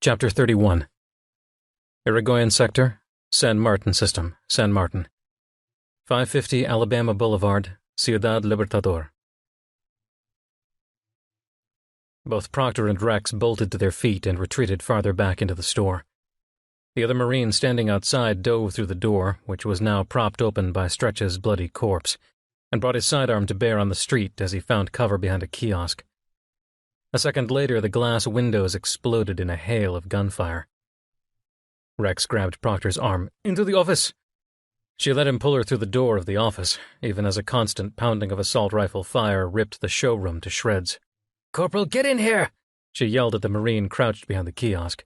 Chapter 31. Irigoyen Sector, San Martin System, San Martin. 550 Alabama Boulevard, Ciudad Libertador. Both Proctor and Rex bolted to their feet and retreated farther back into the store. The other Marine standing outside dove through the door, which was now propped open by Stretch's bloody corpse, and brought his sidearm to bear on the street as he found cover behind a kiosk. A second later, the glass windows exploded in a hail of gunfire. Rex grabbed Proctor's arm. "Into the office!" She let him pull her through the door of the office, even as a constant pounding of assault rifle fire ripped the showroom to shreds. "Corporal, get in here!" she yelled at the Marine crouched behind the kiosk.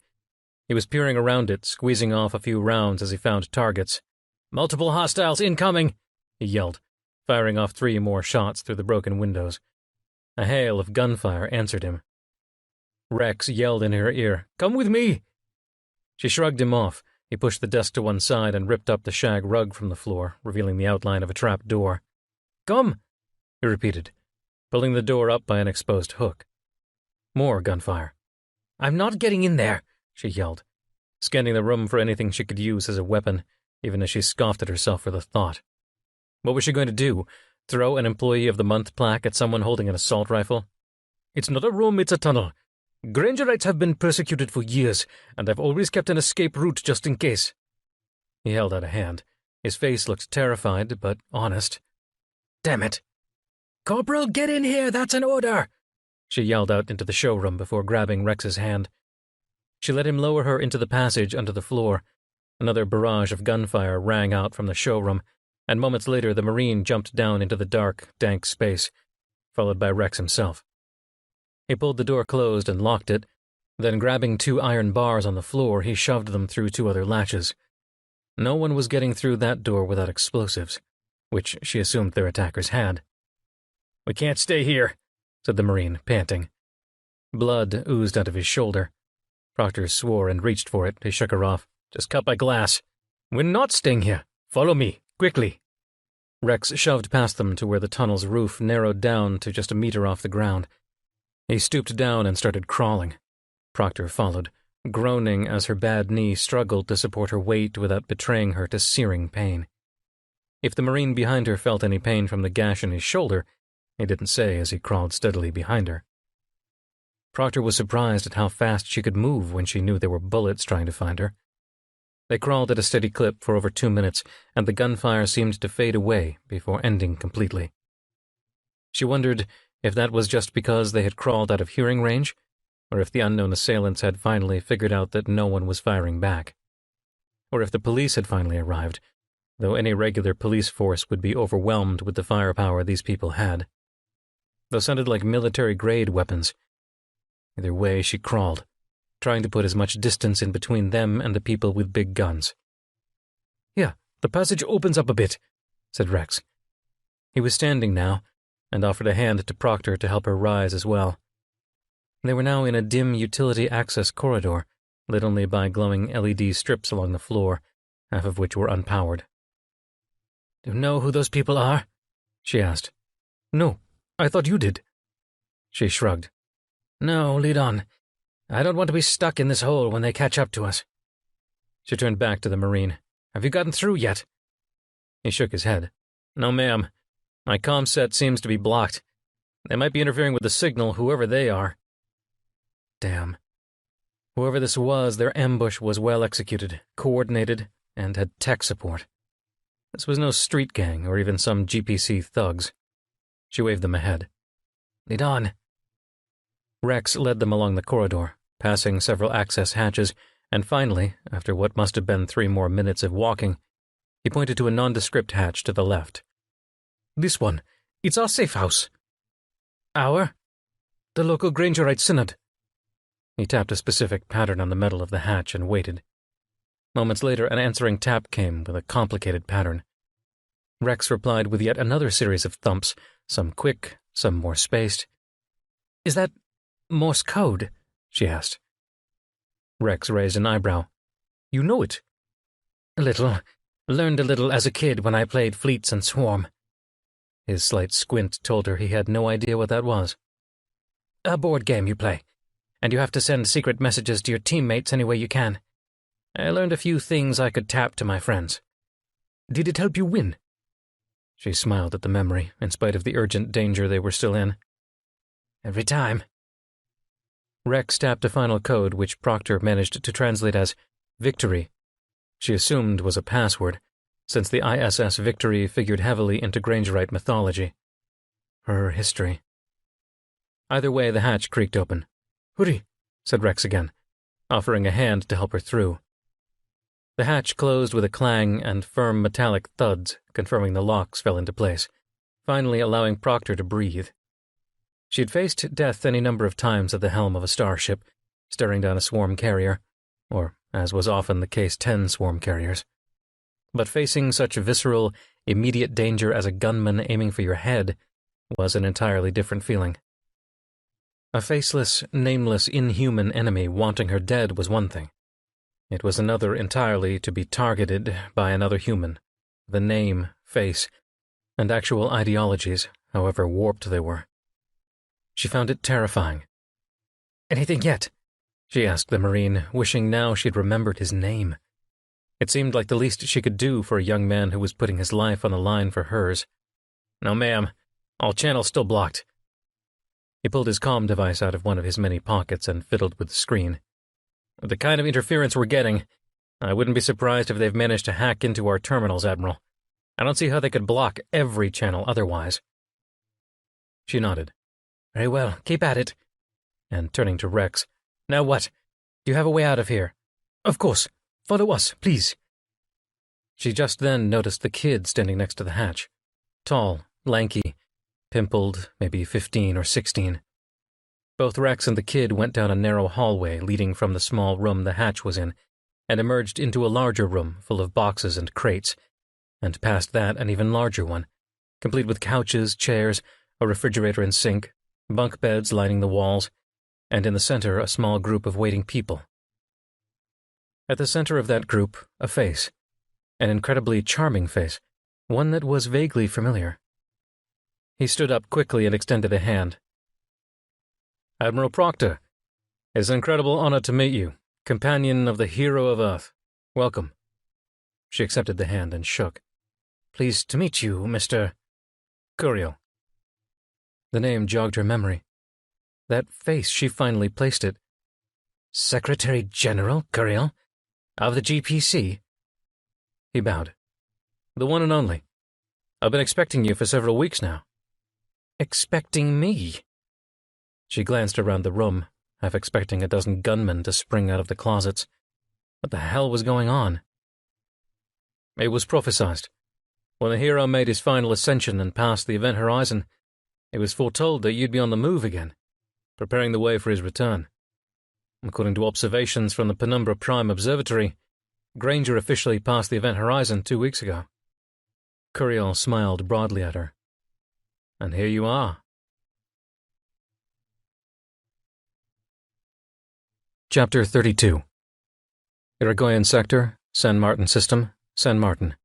He was peering around it, squeezing off a few rounds as he found targets. "Multiple hostiles incoming!" he yelled, firing off 3 more shots through the broken windows. A hail of gunfire answered him. Rex yelled in her ear, "Come with me!" She shrugged him off. He pushed the desk to one side and ripped up the shag rug from the floor, revealing the outline of a trap door. "Come!" he repeated, pulling the door up by an exposed hook. More gunfire. "I'm not getting in there," she yelled, scanning the room for anything she could use as a weapon, even as she scoffed at herself for the thought. What was she going to do? Throw an Employee of the Month plaque at someone holding an assault rifle? "It's not a room, it's a tunnel. Grangerites have been persecuted for years, and I've always kept an escape route just in case." He held out a hand. His face looked terrified, but honest. "Damn it." "Corporal, get in here, that's an order!" she yelled out into the showroom before grabbing Rex's hand. She let him lower her into the passage under the floor. Another barrage of gunfire rang out from the showroom, and moments later the Marine jumped down into the dark, dank space, followed by Rex himself. He pulled the door closed and locked it, then grabbing 2 iron bars on the floor, he shoved them through 2 other latches. No one was getting through that door without explosives, which she assumed their attackers had. "We can't stay here," said the Marine, panting. Blood oozed out of his shoulder. Proctor swore and reached for it. He shook her off. "Just cut my glass." "We're not staying here. Follow me. Quickly." Rex shoved past them to where the tunnel's roof narrowed down to just a meter off the ground. He stooped down and started crawling. Proctor followed, groaning as her bad knee struggled to support her weight without betraying her to searing pain. If the Marine behind her felt any pain from the gash in his shoulder, he didn't say as he crawled steadily behind her. Proctor was surprised at how fast she could move when she knew there were bullets trying to find her. They crawled at a steady clip for over 2 minutes, and the gunfire seemed to fade away before ending completely. She wondered if that was just because they had crawled out of hearing range, or if the unknown assailants had finally figured out that no one was firing back. Or if the police had finally arrived, though any regular police force would be overwhelmed with the firepower these people had. Those sounded like military-grade weapons. Either way, she crawled, trying to put as much distance in between them and the people with big guns. "Here, the passage opens up a bit," said Rex. He was standing now, and offered a hand to Proctor to help her rise as well. They were now in a dim utility access corridor, lit only by glowing LED strips along the floor, half of which were unpowered. "Do you know who those people are?" she asked. "No, I thought you did." She shrugged. "No, lead on. I don't want to be stuck in this hole when they catch up to us." She turned back to the Marine. "Have you gotten through yet?" He shook his head. "No, ma'am. My comm set seems to be blocked. They might be interfering with the signal, whoever they are." Damn. Whoever this was, their ambush was well executed, coordinated, and had tech support. This was no street gang or even some GPC thugs. She waved them ahead. "Lead on." Rex led them along the corridor, passing several access hatches, and finally, after what must have been 3 more minutes of walking, he pointed to a nondescript hatch to the left. "This one. It's our safe house." "Our?" "The local Grangerite synod." He tapped a specific pattern on the metal of the hatch and waited. Moments later, an answering tap came with a complicated pattern. Rex replied with yet another series of thumps, some quick, some more spaced. "Is that Morse code?" she asked. Rex raised an eyebrow. "You know it?" "A little. Learned a little as a kid when I played Fleets and Swarm." His slight squint told her he had no idea what that was. "A board game you play. and you have to send secret messages to your teammates any way you can. I learned a few things I could tap to my friends. Did it help you win? She smiled at the memory, in spite of the urgent danger they were still in. Every time. Rex tapped a final code which Proctor managed to translate as Victory. She assumed was a password, since the ISS Victory figured heavily into Grangerite mythology. Her history. Either way, the hatch creaked open. Hurry, said Rex again, offering a hand to help her through. The hatch closed with a clang and firm metallic thuds, confirming the locks fell into place, finally allowing Proctor to breathe. She had faced death any number of times at the helm of a starship, staring down a swarm carrier, or, as was often the case, 10 swarm carriers. But facing such visceral, immediate danger as a gunman aiming for your head was an entirely different feeling. A faceless, nameless, inhuman enemy wanting her dead was one thing. It was another entirely to be targeted by another human, the name, face, and actual ideologies, however warped they were. She found it terrifying. Anything yet? She asked the Marine, wishing now she'd remembered his name. It seemed like the least she could do for a young man who was putting his life on the line for hers. No, ma'am. All channels still blocked. He pulled his comm device out of one of his many pockets and fiddled with the screen. With the kind of interference we're getting, I wouldn't be surprised if they've managed to hack into our terminals, Admiral. I don't see how they could block every channel otherwise. She nodded. Very well, keep at it. And turning to Rex, Now what? Do you have a way out of here? Of course. Follow us, please. She just then noticed the kid standing next to the hatch. Tall, lanky, pimpled, maybe 15 or 16. Both Rex and the kid went down a narrow hallway leading from the small room the hatch was in, and emerged into a larger room full of boxes and crates, and past that an even larger one, complete with couches, chairs, a refrigerator and sink, bunk beds lining the walls, and in the center a small group of waiting people. At the center of that group, a face, an incredibly charming face, one that was vaguely familiar. He stood up quickly and extended a hand. Admiral Proctor, it's an incredible honor to meet you, companion of the hero of Earth. Welcome. She accepted the hand and shook. Pleased to meet you, Mr. Curiel. The name jogged her memory. That face, she finally placed it. Secretary General Curiel? Of the GPC? He bowed. The one and only. I've been expecting you for several weeks now. Expecting me? She glanced around the room, half expecting a dozen gunmen to spring out of the closets. What the hell was going on? It was prophesized. When the hero made his final ascension and passed the event horizon, it was foretold that you'd be on the move again, preparing the way for his return. According to observations from the Penumbra Prime Observatory, Granger officially passed the event horizon 2 weeks ago. Curiel smiled broadly at her. And here you are. Chapter 32. Irigoyen Sector, San Martin System, San Martin.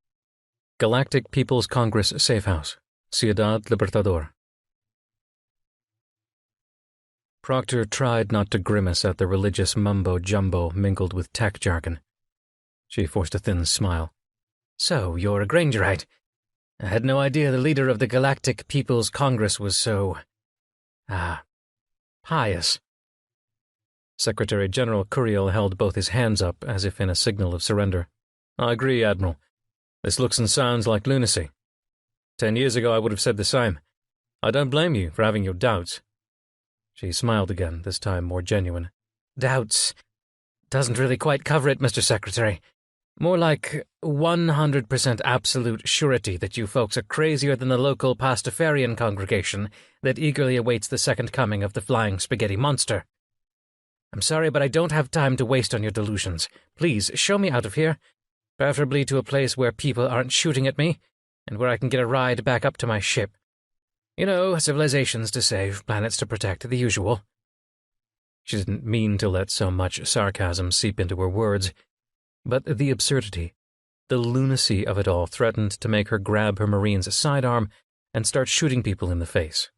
Galactic People's Congress Safe House, Ciudad Libertador. Proctor tried not to grimace at the religious mumbo-jumbo mingled with tech jargon. She forced a thin smile. So, you're a Grangerite. I had no idea the leader of the Galactic People's Congress was so... pious. Secretary General Curiel held both his hands up as if in a signal of surrender. I agree, Admiral. This looks and sounds like lunacy. 10 years ago I would have said the same. I don't blame you for having your doubts. She smiled again, this time more genuine. Doubts? Doesn't really quite cover it, Mr. Secretary. More like 100% absolute surety that you folks are crazier than the local Pastafarian congregation that eagerly awaits the second coming of the flying spaghetti monster. I'm sorry, but I don't have time to waste on your delusions. Please, show me out of here, preferably to a place where people aren't shooting at me, and where I can get a ride back up to my ship. You know, civilizations to save, planets to protect, the usual. She didn't mean to let so much sarcasm seep into her words, but the absurdity, the lunacy of it all threatened to make her grab her Marine's sidearm and start shooting people in the face.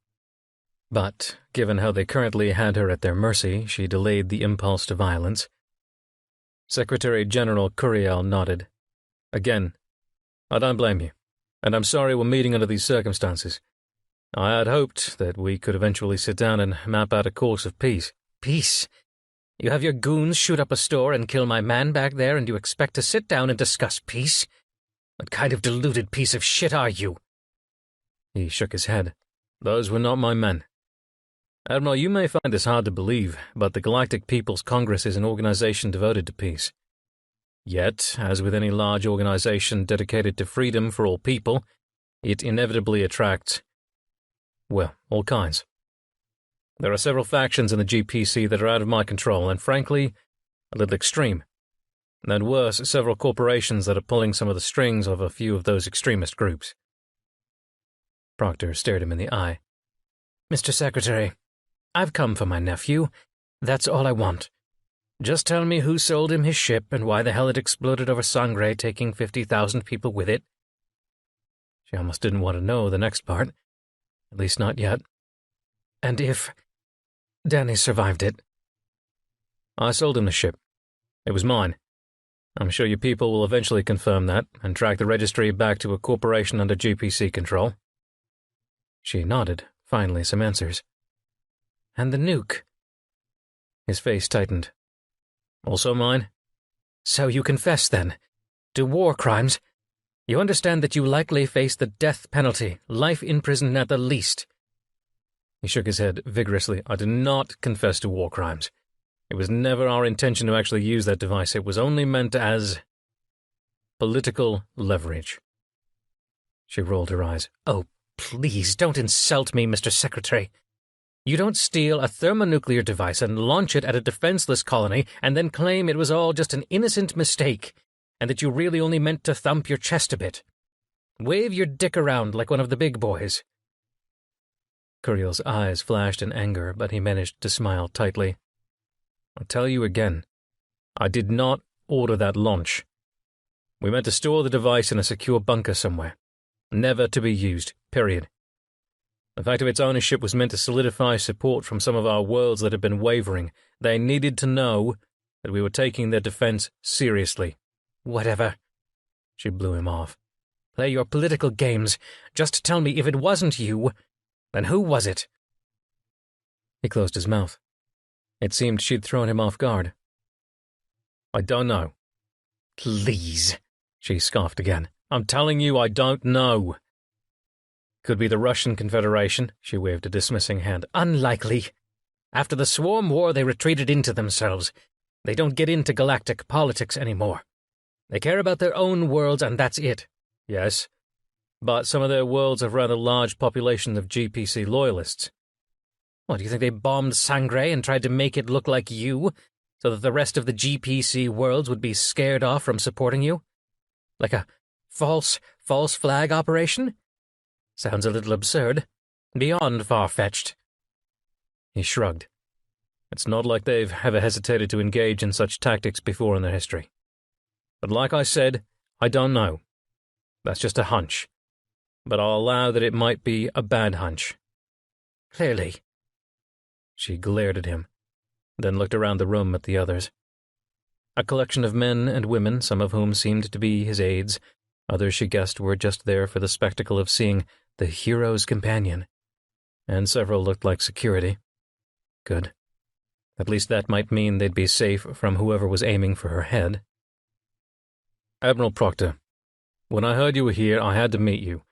But, given how they currently had her at their mercy, she delayed the impulse to violence. Secretary General Curiel nodded. Again, I don't blame you, and I'm sorry we're meeting under these circumstances. I had hoped that we could eventually sit down and map out a course of peace. Peace? You have your goons shoot up a store and kill my man back there, and you expect to sit down and discuss peace? What kind of deluded piece of shit are you? He shook his head. Those were not my men. Admiral, you may find this hard to believe, but the Galactic People's Congress is an organization devoted to peace. Yet, as with any large organization dedicated to freedom for all people, it inevitably attracts, well, all kinds. There are several factions in the GPC that are out of my control and, frankly, a little extreme. And worse, several corporations that are pulling some of the strings of a few of those extremist groups. Proctor stared him in the eye. Mr. Secretary, I've come for my nephew. That's all I want. Just tell me who sold him his ship and why the hell it exploded over Sangre, taking 50,000 people with it. She almost didn't want to know the next part. At least not yet. And if Danny survived it? I sold him the ship. It was mine. I'm sure your people will eventually confirm that and track the registry back to a corporation under GPC control. She nodded, finally some answers. And the nuke? His face tightened. Also mine? So you confess, then, to war crimes? You understand that you likely face the death penalty, life in prison at the least. He shook his head vigorously. I do not confess to war crimes. It was never our intention to actually use that device. It was only meant as political leverage. She rolled her eyes. Oh, please, don't insult me, Mr. Secretary. You don't steal a thermonuclear device and launch it at a defenseless colony and then claim it was all just an innocent mistake and that you really only meant to thump your chest a bit. Wave your dick around like one of the big boys. Curiel's eyes flashed in anger, but he managed to smile tightly. I'll tell you again, I did not order that launch. We meant to store the device in a secure bunker somewhere, never to be used, period. The fact of its ownership was meant to solidify support from some of our worlds that had been wavering. They needed to know that we were taking their defense seriously. Whatever. She blew him off. Play your political games. Just tell me, if it wasn't you, then who was it? He closed his mouth. It seemed she'd thrown him off guard. I don't know. Please, she scoffed again. I'm telling you I don't know. Could be the Russian Confederation, she waved a dismissing hand. Unlikely. After the Swarm War, they retreated into themselves. They don't get into galactic politics anymore. They care about their own worlds, and that's it. Yes, but some of their worlds have rather large populations of GPC loyalists. What, do you think they bombed Sangre and tried to make it look like you, so that the rest of the GPC worlds would be scared off from supporting you? Like a false flag operation? Sounds a little absurd. Beyond far-fetched. He shrugged. It's not like they've ever hesitated to engage in such tactics before in their history. But like I said, I don't know. That's just a hunch. But I'll allow that it might be a bad hunch. Clearly. She glared at him, then looked around the room at the others. A collection of men and women, some of whom seemed to be his aides. Others, she guessed, were just there for the spectacle of seeing the hero's companion. And several looked like security. Good. At least that might mean they'd be safe from whoever was aiming for her head. Admiral Proctor, when I heard you were here, I had to meet you.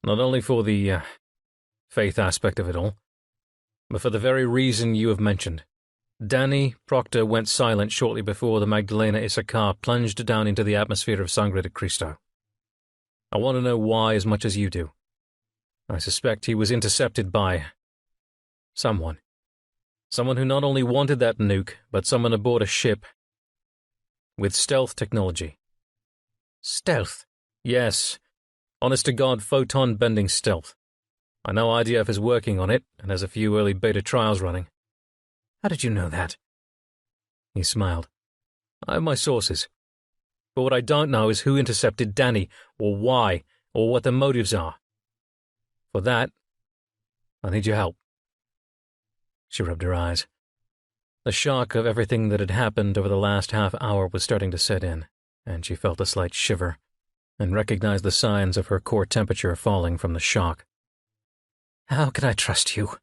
Not only for the faith aspect of it all, but for the very reason you have mentioned. Danny Proctor went silent shortly before the Magdalena Issachar plunged down into the atmosphere of Sangre de Cristo. I want to know why as much as you do. I suspect he was intercepted by someone. Someone who not only wanted that nuke, but someone aboard a ship with stealth technology. Stealth? Yes. Honest-to-God photon-bending stealth. I no idea if he's working on it, and has a few early beta trials running. How did you know that? He smiled. I have my sources. But what I don't know is who intercepted Danny, or why, or what the motives are. For that, I need your help. She rubbed her eyes. The shock of everything that had happened over the last half-hour was starting to set in, and she felt a slight shiver, and recognized the signs of her core temperature falling from the shock. How can I trust you?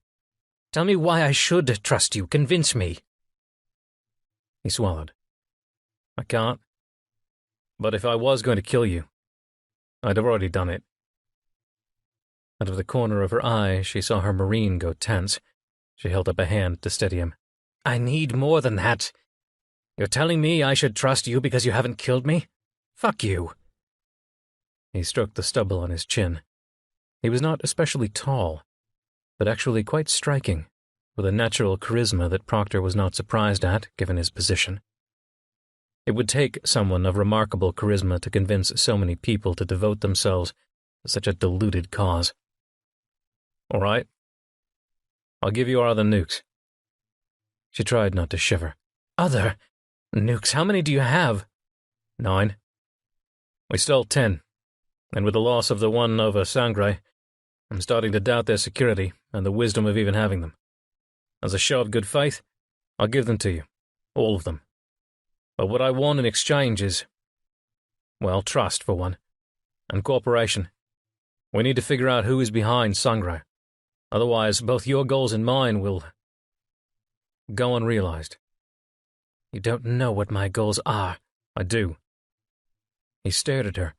Tell me why I should trust you. Convince me. He swallowed. I can't. But if I was going to kill you, I'd have already done it. Out of the corner of her eye, she saw her Marine go tense. She held up a hand to steady him. I need more than that. You're telling me I should trust you because you haven't killed me? Fuck you. He stroked the stubble on his chin. He was not especially tall, but actually quite striking, with a natural charisma that Proctor was not surprised at, given his position. It would take someone of remarkable charisma to convince so many people to devote themselves to such a deluded cause. All right. I'll give you our other nukes. She tried not to shiver. Other nukes? How many do you have? 9. We stole 10, and with the loss of the one over Sangre, I'm starting to doubt their security and the wisdom of even having them. As a show of good faith, I'll give them to you. All of them. But what I want in exchange is, well, trust, for one, and cooperation. We need to figure out who is behind Sangre. Otherwise, both your goals and mine will go unrealized. You don't know what my goals are. I do. He stared at her,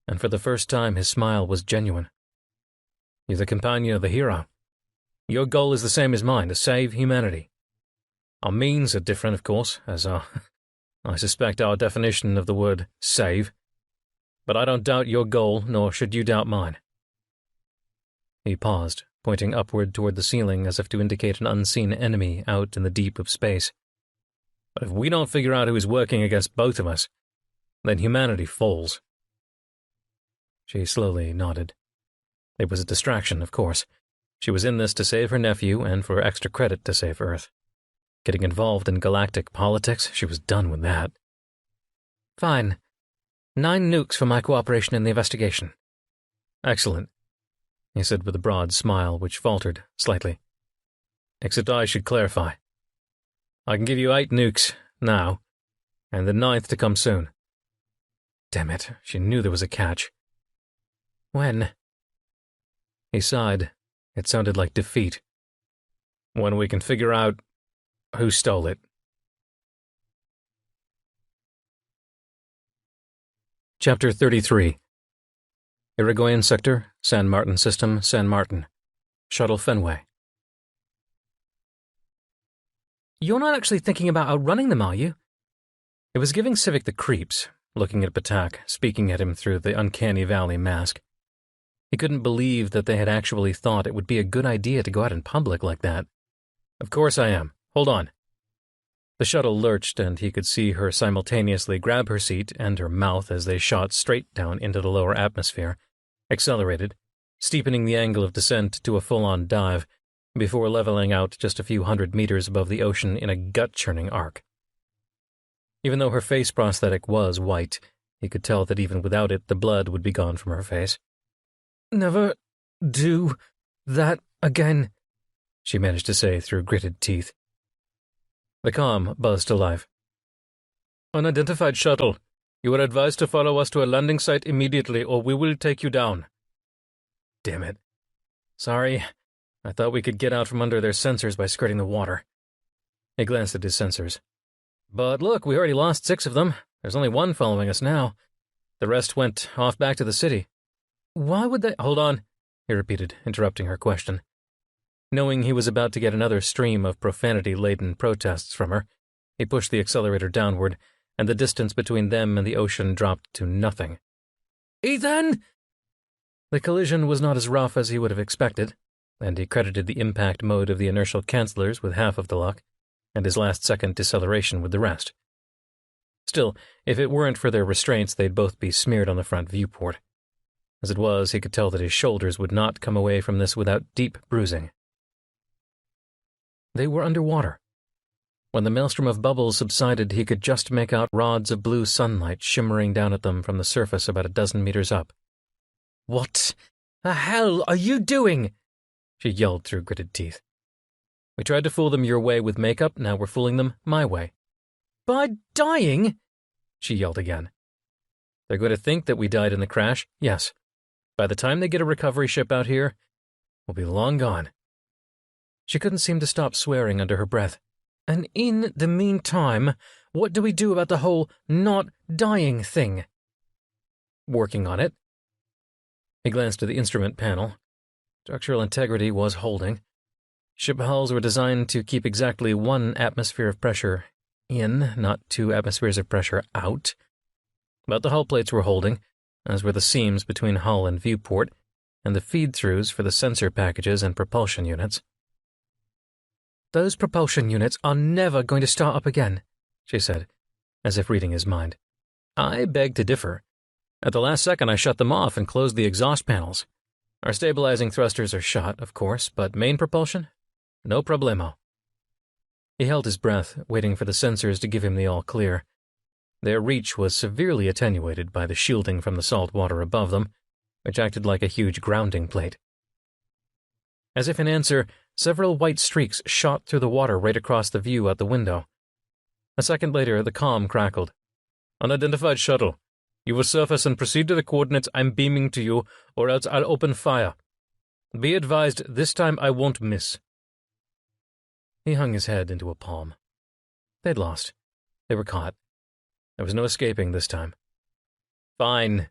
and for the first time his smile was genuine. You're the companion of the hero. Your goal is the same as mine, to save humanity. Our means are different, of course, as are, I suspect, our definition of the word save. But I don't doubt your goal, nor should you doubt mine. He paused, pointing upward toward the ceiling as if to indicate an unseen enemy out in the deep of space. But if we don't figure out who is working against both of us, then humanity falls. She slowly nodded. It was a distraction, of course. She was in this to save her nephew and for extra credit to save Earth. Getting involved in galactic politics, she was done with that. Fine. 9 nukes for my cooperation in the investigation. Excellent, he said with a broad smile which faltered slightly. Except I should clarify. I can give you 8 nukes, now, and the 9th to come soon. Damn it, she knew there was a catch. When? He sighed. It sounded like defeat. When we can figure out who stole it. Chapter 33. Irigoyen Sector, San Martin System, San Martin. Shuttle Fenway. You're not actually thinking about outrunning them, are you? It was giving Civic the creeps, looking at Patak, speaking at him through the uncanny valley mask. He couldn't believe that they had actually thought it would be a good idea to go out in public like that. Of course I am. Hold on. The shuttle lurched, and he could see her simultaneously grab her seat and her mouth as they shot straight down into the lower atmosphere, accelerated, steepening the angle of descent to a full-on dive, before leveling out just a few hundred meters above the ocean in a gut-churning arc. Even though her face prosthetic was white, he could tell that even without it the blood would be gone from her face. Never do that again, she managed to say through gritted teeth. The comm buzzed to life. Unidentified shuttle. You are advised to follow us to a landing site immediately or we will take you down. Damn it. Sorry. I thought we could get out from under their sensors by skirting the water. He glanced at his sensors. But look, we already lost 6 of them. There's only 1 following us now. The rest went off back to the city. Why would they— Hold on, he repeated, interrupting her question. Knowing he was about to get another stream of profanity-laden protests from her, he pushed the accelerator downward, and the distance between them and the ocean dropped to nothing. Ethan! The collision was not as rough as he would have expected, and he credited the impact mode of the inertial cancellers with half of the luck, and his last-second deceleration with the rest. Still, if it weren't for their restraints, they'd both be smeared on the front viewport. As it was, he could tell that his shoulders would not come away from this without deep bruising. They were underwater. When the maelstrom of bubbles subsided, he could just make out rods of blue sunlight shimmering down at them from the surface about a dozen meters up. What the hell are you doing? She yelled through gritted teeth. We tried to fool them your way with makeup, now we're fooling them my way." "By dying?" she yelled again. "They're going to think that we died in the crash, yes. By the time they get a recovery ship out here, we'll be long gone." She couldn't seem to stop swearing under her breath. "And in the meantime, what do we do about the whole not dying thing?" "Working on it." He glanced at the instrument panel. Structural integrity was holding. Ship hulls were designed to keep exactly 1 atmosphere of pressure in, not 2 atmospheres of pressure out. But the hull plates were holding, as were the seams between hull and viewport, and the feed-throughs for the sensor packages and propulsion units. "Those propulsion units are never going to start up again," she said, as if reading his mind. "I beg to differ. At the last second I shut them off and closed the exhaust panels. Our stabilizing thrusters are shot, of course, but main propulsion? No problemo." He held his breath, waiting for the sensors to give him the all-clear. Their reach was severely attenuated by the shielding from the salt water above them, which acted like a huge grounding plate. As if in answer, several white streaks shot through the water right across the view out the window. A second later, the comm crackled. "Unidentified shuttle. You will surface and proceed to the coordinates I'm beaming to you, or else I'll open fire. Be advised, this time I won't miss." He hung his head into a palm. They'd lost. They were caught. There was no escaping this time. "Fine.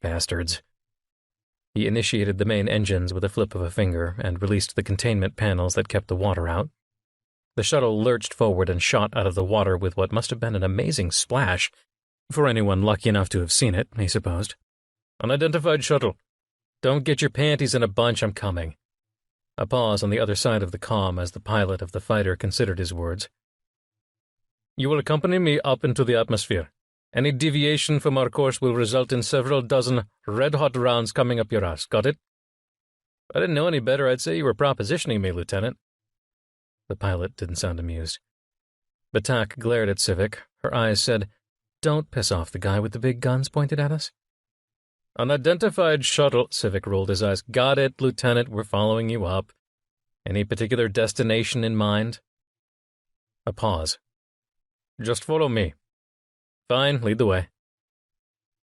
Bastards." He initiated the main engines with a flip of a finger and released the containment panels that kept the water out. The shuttle lurched forward and shot out of the water with what must have been an amazing splash, for anyone lucky enough to have seen it, he supposed. "Unidentified shuttle. Don't get your panties in a bunch, I'm coming." A pause on the other side of the comm as the pilot of the fighter considered his words. "You will accompany me up into the atmosphere. Any deviation from our course will result in several dozen red-hot rounds coming up your ass. Got it?" "If I didn't know any better, I'd say you were propositioning me, Lieutenant." The pilot didn't sound amused. Batak glared at Civic. Her eyes said, "Don't piss off the guy with the big guns pointed at us." "Unidentified shuttle," Civic rolled his eyes. "Got it, Lieutenant, we're following you up. Any particular destination in mind?" A pause. "Just follow me." "Fine, lead the way."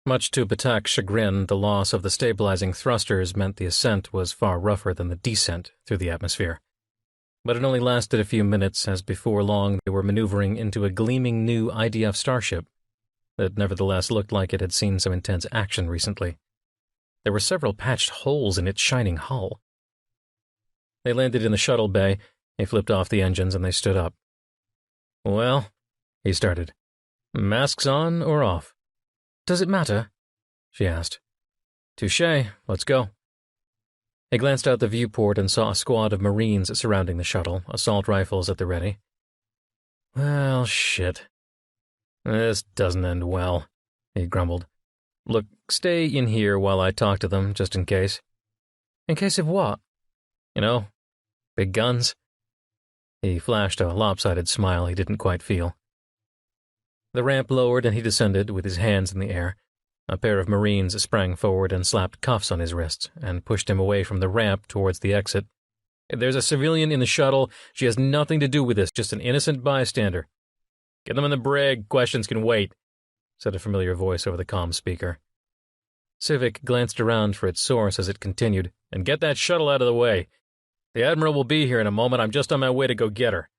Much to Batak's chagrin, the loss of the stabilizing thrusters meant the ascent was far rougher than the descent through the atmosphere. But it only lasted a few minutes, as before long they were maneuvering into a gleaming new IDF starship that nevertheless looked like it had seen some intense action recently. There were several patched holes in its shining hull. They landed in the shuttle bay, he flipped off the engines, and they stood up. "Well," he started. "Masks on or off?" "Does it matter?" she asked. "Touché, let's go." He glanced out the viewport and saw a squad of Marines surrounding the shuttle, assault rifles at the ready. "Well, shit. This doesn't end well," he grumbled. "Look, stay in here while I talk to them, just in case." "In case of what?" "You know, big guns." He flashed a lopsided smile he didn't quite feel. The ramp lowered and he descended with his hands in the air. A pair of Marines sprang forward and slapped cuffs on his wrists and pushed him away from the ramp towards the exit. "There's a civilian in the shuttle. She has nothing to do with this, just an innocent bystander." "Get them in the brig. Questions can wait," said a familiar voice over the comm speaker. Civic glanced around for its source as it continued, "And get that shuttle out of the way. The Admiral will be here in a moment. I'm just on my way to go get her."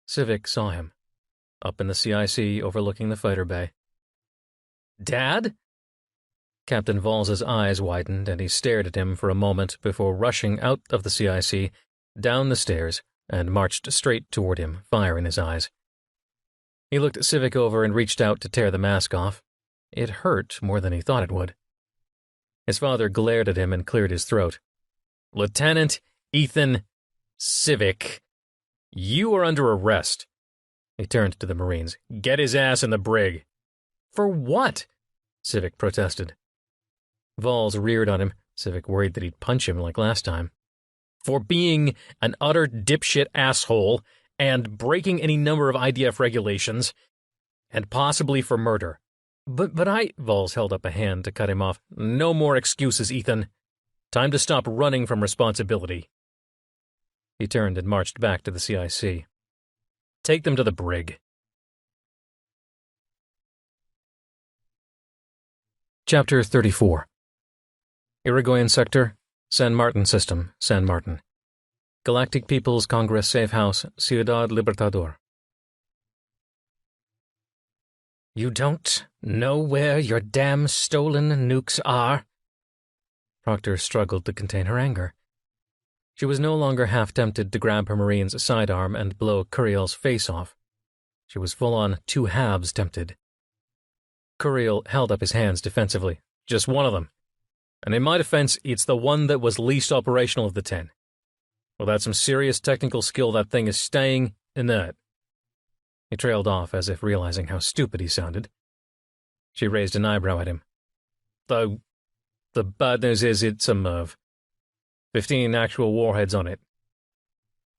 Civic saw him, up in the CIC overlooking the fighter bay. "Dad?" Captain Vals's eyes widened, and he stared at him for a moment before rushing out of the CIC, down the stairs, and marched straight toward him, fire in his eyes. He looked Civic over and reached out to tear the mask off. It hurt more than he thought it would. His father glared at him and cleared his throat. "Lieutenant Ethan Civic, you are under arrest." He turned to the Marines. "Get his ass in the brig." "For what?" Civic protested. Valls reared on him, Civic worried that he'd punch him like last time. "For being an utter dipshit asshole and breaking any number of IDF regulations, and possibly for murder." But I... Valls held up a hand to cut him off. "No more excuses, Ethan. Time to stop running from responsibility." He turned and marched back to the CIC. Take them to the brig. Chapter 34. Irigoyen Sector, San Martin System, San Martin. Galactic People's Congress Safe House, Ciudad Libertador. You don't know where your damn stolen nukes are? Proctor struggled to contain her anger. She was no longer half tempted to grab her Marine's sidearm and blow Curiel's face off. She was full-on two-halves tempted. Curiel held up his hands defensively. Just one of them. And in my defense, it's the one that was least operational of the 10. Without some serious technical skill, that thing is staying inert. He trailed off as if realizing how stupid he sounded. She raised an eyebrow at him. Though, the bad news is it's a MIRV. 15 actual warheads on it.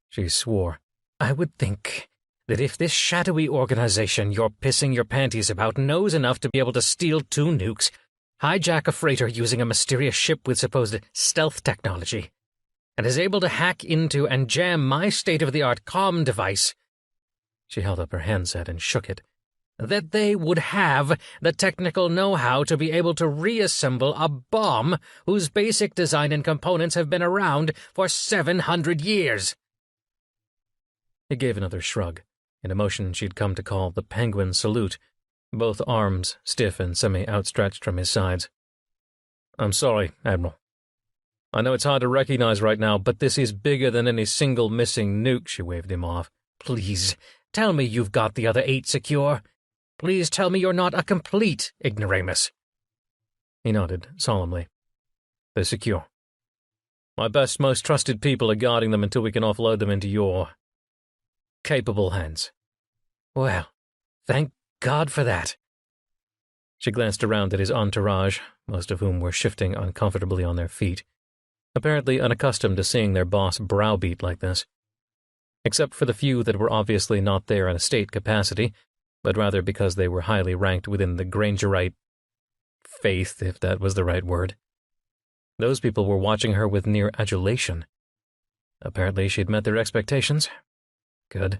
She swore. I would think that if this shadowy organization you're pissing your panties about knows enough to be able to steal 2 nukes, hijack a freighter using a mysterious ship with supposed stealth technology, and is able to hack into and jam my state-of-the-art comm device, she held up her handset and shook it, that they would have the technical know-how to be able to reassemble a bomb whose basic design and components have been around for 700 years. He gave another shrug, in a motion she'd come to call the penguin salute, both arms stiff and semi-outstretched from his sides. I'm sorry, Admiral. I know it's hard to recognize right now, but this is bigger than any single missing nuke, she waved him off. Please, tell me you've got the other 8 secure. Please tell me you're not a complete ignoramus. He nodded solemnly. They're secure. My best, most trusted people are guarding them until we can offload them into your capable hands. Well, thank God for that. She glanced around at his entourage, most of whom were shifting uncomfortably on their feet, apparently unaccustomed to seeing their boss browbeat like this. Except for the few that were obviously not there in a state capacity, but rather because they were highly ranked within the Grangerite faith, if that was the right word. Those people were watching her with near adulation. Apparently she'd met their expectations. Good.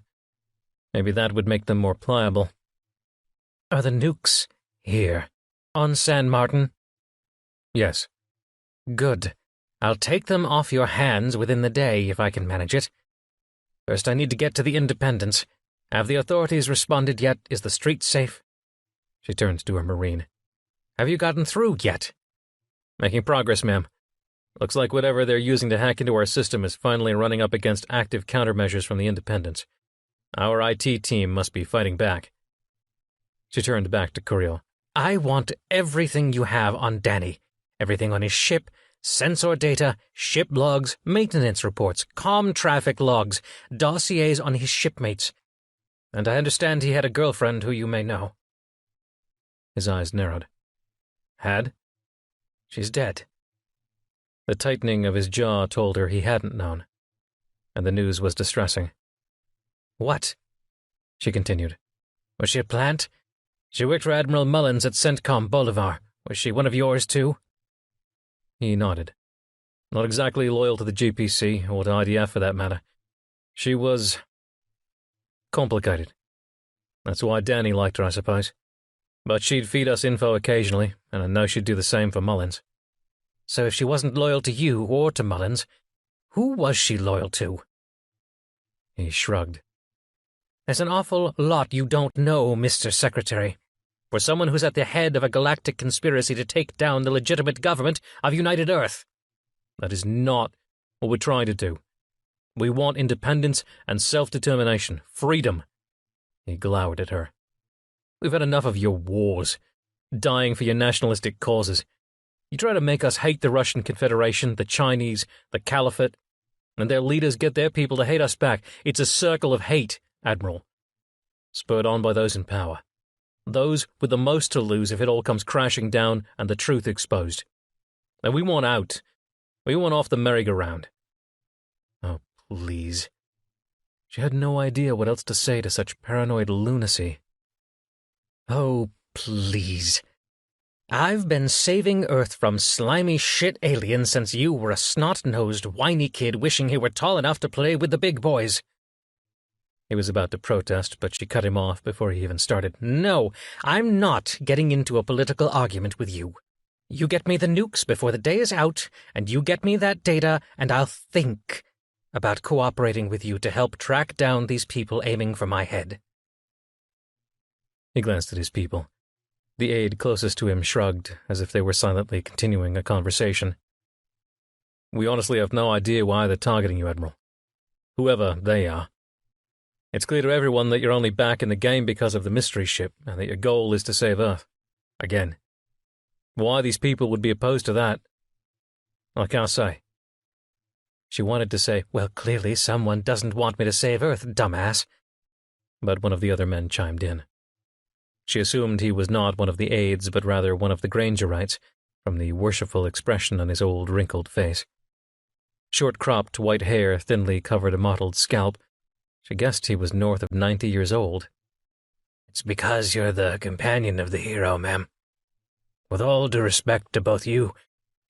Maybe that would make them more pliable. Are the nukes here, on San Martin? Yes. Good. I'll take them off your hands within the day if I can manage it. First, I need to get to the Independence. Have the authorities responded yet? Is the street safe? She turned to her Marine. Have you gotten through yet? Making progress, ma'am. Looks like whatever they're using to hack into our system is finally running up against active countermeasures from the Independents. Our IT team must be fighting back. She turned back to Curiel. I want everything you have on Danny. Everything on his ship, sensor data, ship logs, maintenance reports, comm traffic logs, dossiers on his shipmates. And I understand he had a girlfriend who you may know. His eyes narrowed. Had? She's dead. The tightening of his jaw told her he hadn't known, and the news was distressing. What? She continued. Was she a plant? She worked for Admiral Mullins at CENTCOM Bolivar. Was she one of yours, too? He nodded. Not exactly loyal to the GPC, or to IDF for that matter. She was complicated. That's why Danny liked her, I suppose. But she'd feed us info occasionally, and I know she'd do the same for Mullins. So if she wasn't loyal to you or to Mullins, who was she loyal to? He shrugged. There's an awful lot you don't know, Mr. Secretary. For someone who's at the head of a galactic conspiracy to take down the legitimate government of United Earth. That is not what we're trying to do. We want independence and self-determination, freedom. He glowered at her. We've had enough of your wars, dying for your nationalistic causes. You try to make us hate the Russian Confederation, the Chinese, the Caliphate, and their leaders get their people to hate us back. It's a circle of hate, Admiral. Spurred on by those in power. Those with the most to lose if it all comes crashing down and the truth exposed. And we want out. We want off the merry-go-round. Oh, please. She had no idea what else to say to such paranoid lunacy. Oh, please. I've been saving Earth from slimy shit aliens since you were a snot-nosed, whiny kid wishing he were tall enough to play with the big boys." He was about to protest, but she cut him off before he even started. "No, I'm not getting into a political argument with you. You get me the nukes before the day is out, and you get me that data, and I'll think about cooperating with you to help track down these people aiming for my head." He glanced at his people. The aide closest to him shrugged, as if they were silently continuing a conversation. "We honestly have no idea why they're targeting you, Admiral. Whoever they are. It's clear to everyone that you're only back in the game because of the mystery ship, and that your goal is to save Earth. Again. Why these people would be opposed to that, I can't say." She wanted to say, "Well, clearly someone doesn't want me to save Earth, dumbass." But one of the other men chimed in. She assumed he was not one of the aides, but rather one of the Grangerites, from the worshipful expression on his old, wrinkled face. Short-cropped white hair thinly covered a mottled scalp. She guessed he was north of 90 years old. "It's because you're the companion of the hero, ma'am. With all due respect to both you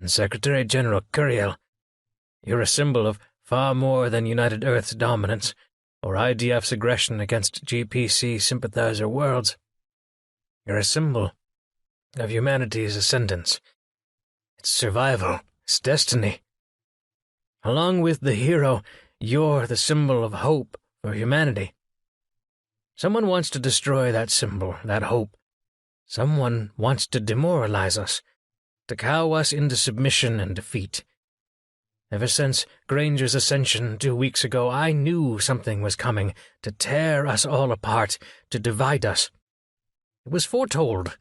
and Secretary General Curiel, you're a symbol of far more than United Earth's dominance or IDF's aggression against GPC sympathizer worlds. You're a symbol of humanity's ascendance, its survival, its destiny. Along with the hero, you're the symbol of hope for humanity. Someone wants to destroy that symbol, that hope. Someone wants to demoralize us, to cow us into submission and defeat. Ever since Granger's ascension 2 weeks ago, I knew something was coming to tear us all apart, to divide us. It was foretold."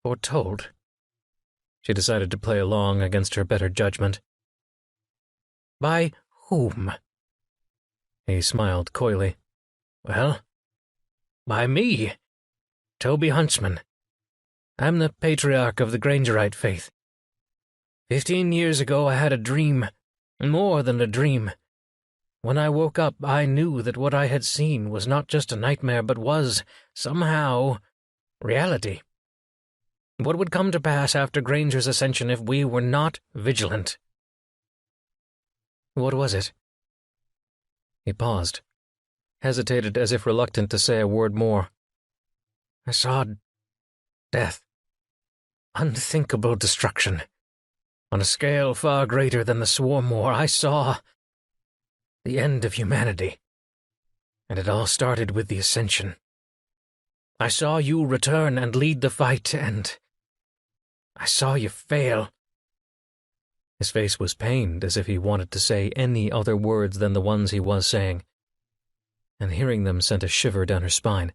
Foretold? She decided to play along against her better judgment. "By whom?" He smiled coyly. "Well, by me, Toby Huntsman. I'm the patriarch of the Grangerite faith. 15 years ago I had a dream, more than a dream. When I woke up, I knew that what I had seen was not just a nightmare, but was, somehow, reality. What would come to pass after Granger's ascension if we were not vigilant?" "What was it?" He paused, hesitated as if reluctant to say a word more. "I saw death. Unthinkable destruction. On a scale far greater than the Swarm War, I saw the end of humanity. And it all started with the Ascension. I saw you return and lead the fight, and I saw you fail." His face was pained, as if he wanted to say any other words than the ones he was saying, and hearing them sent a shiver down her spine,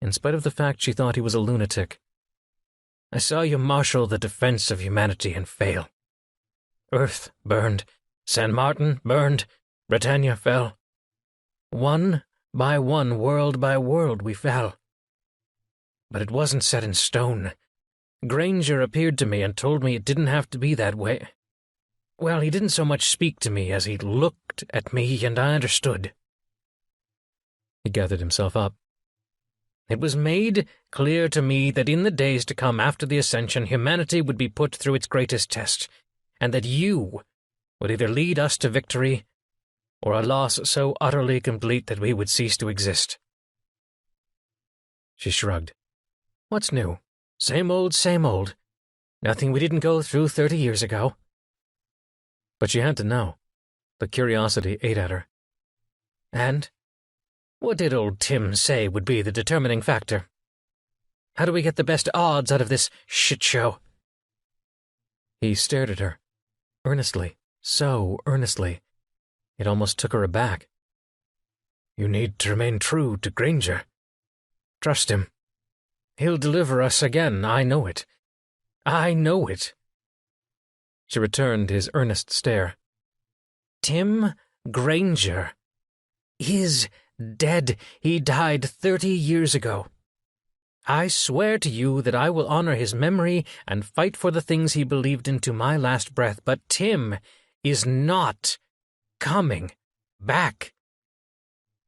in spite of the fact she thought he was a lunatic. "I saw you marshal the defense of humanity and fail. Earth burned, San Martin burned, Britannia fell. One by one, world by world, we fell. But it wasn't set in stone. Granger appeared to me and told me it didn't have to be that way. Well, he didn't so much speak to me as he looked at me, and I understood." He gathered himself up. "It was made clear to me that in the days to come after the Ascension, humanity would be put through its greatest test, and that you would either lead us to victory or a loss so utterly complete that we would cease to exist." She shrugged. "What's new? Same old, same old. Nothing we didn't go through 30 years ago." But she had to know. The curiosity ate at her. "And what did old Tim say would be the determining factor? How do we get the best odds out of this shit show?" He stared at her, earnestly, so earnestly, it almost took her aback. "You need to remain true to Granger. Trust him. He'll deliver us again, I know it. I know it." She returned his earnest stare. "Tim Granger is dead. He died 30 years ago. I swear to you that I will honor his memory and fight for the things he believed in to my last breath, but Tim is not coming back.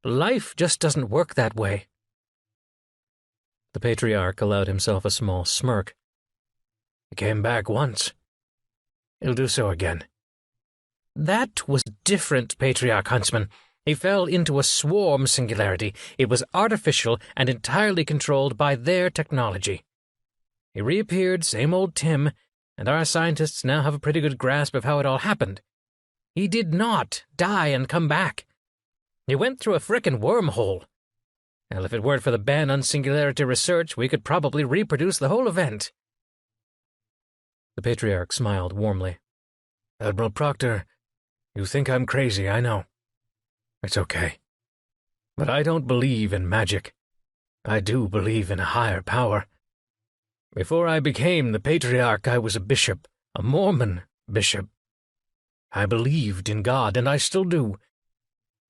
Life just doesn't work that way." The patriarch allowed himself a small smirk, He came back once. He'll do so again." "That was different, Patriarch Huntsman. He fell into a swarm singularity. It was artificial and entirely controlled by their technology. He reappeared, same old Tim, and our scientists now have a pretty good grasp of how it all happened. He did not die and come back. He went through a frickin' wormhole. Well, if it weren't for the ban on singularity research, we could probably reproduce the whole event." The Patriarch smiled warmly. "Admiral Proctor, you think I'm crazy, I know. It's okay. But I don't believe in magic. I do believe in a higher power. Before I became the Patriarch, I was a bishop, a Mormon bishop. I believed in God, and I still do.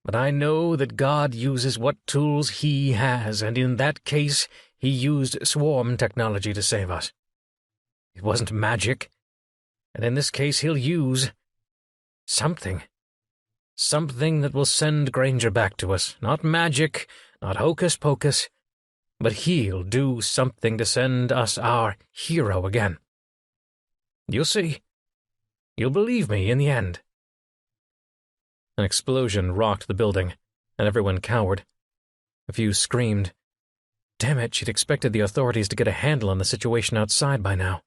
But I know that God uses what tools He has, and in that case, He used swarm technology to save us. It wasn't magic, and in this case He'll use something. Something that will send Granger back to us. Not magic, not hocus-pocus, but He'll do something to send us our hero again. You'll see. You'll believe me in the end." An explosion rocked the building, and everyone cowered. A few screamed. Damn it, she'd expected the authorities to get a handle on the situation outside by now.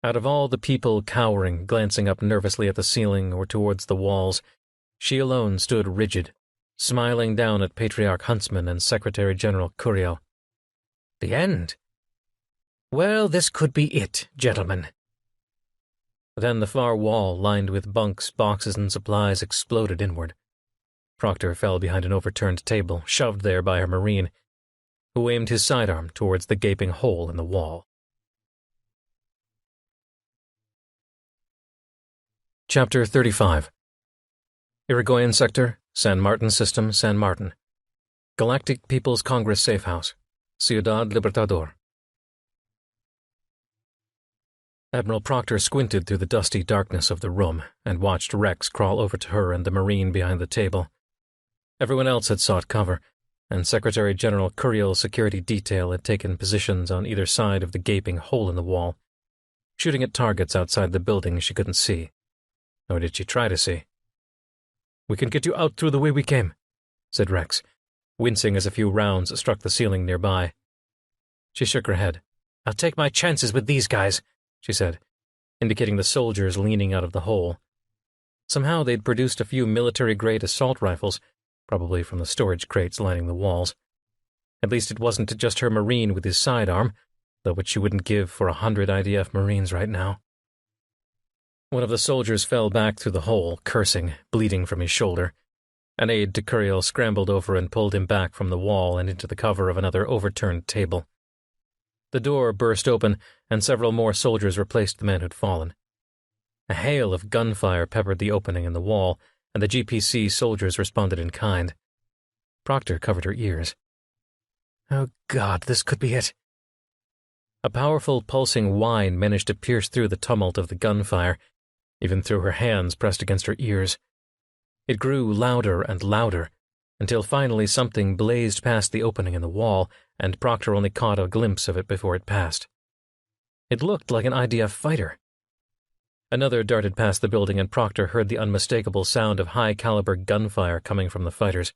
Out of all the people cowering, glancing up nervously at the ceiling or towards the walls, she alone stood rigid, smiling down at Patriarch Huntsman and Secretary General Curiel. The end? Well, this could be it, gentlemen. Then the far wall, lined with bunks, boxes, and supplies, exploded inward. Proctor fell behind an overturned table, shoved there by her Marine, who aimed his sidearm towards the gaping hole in the wall. Chapter 35. Irigoyen Sector, San Martin System, San Martin. Galactic People's Congress Safe House, Ciudad Libertador. Admiral Proctor squinted through the dusty darkness of the room and watched Rex crawl over to her and the Marine behind the table. Everyone else had sought cover, and Secretary General Curiel's security detail had taken positions on either side of the gaping hole in the wall, shooting at targets outside the building she couldn't see. Nor did she try to see. "We can get you out through the way we came," said Rex, wincing as a few rounds struck the ceiling nearby. She shook her head. "I'll take my chances with these guys," she said, indicating the soldiers leaning out of the hole. Somehow they'd produced a few military-grade assault rifles, probably from the storage crates lining the walls. At least it wasn't just her Marine with his sidearm, though which she wouldn't give for 100 IDF Marines right now. One of the soldiers fell back through the hole, cursing, bleeding from his shoulder. An aide to Curiel scrambled over and pulled him back from the wall and into the cover of another overturned table. The door burst open, and several more soldiers replaced the men who'd fallen. A hail of gunfire peppered the opening in the wall, and the GPC soldiers responded in kind. Proctor covered her ears. Oh God, this could be it. A powerful, pulsing whine managed to pierce through the tumult of the gunfire, even through her hands pressed against her ears. It grew louder and louder, until finally something blazed past the opening in the wall, and Proctor only caught a glimpse of it before it passed. It looked like an IDF fighter. Another darted past the building, and Proctor heard the unmistakable sound of high-caliber gunfire coming from the fighters.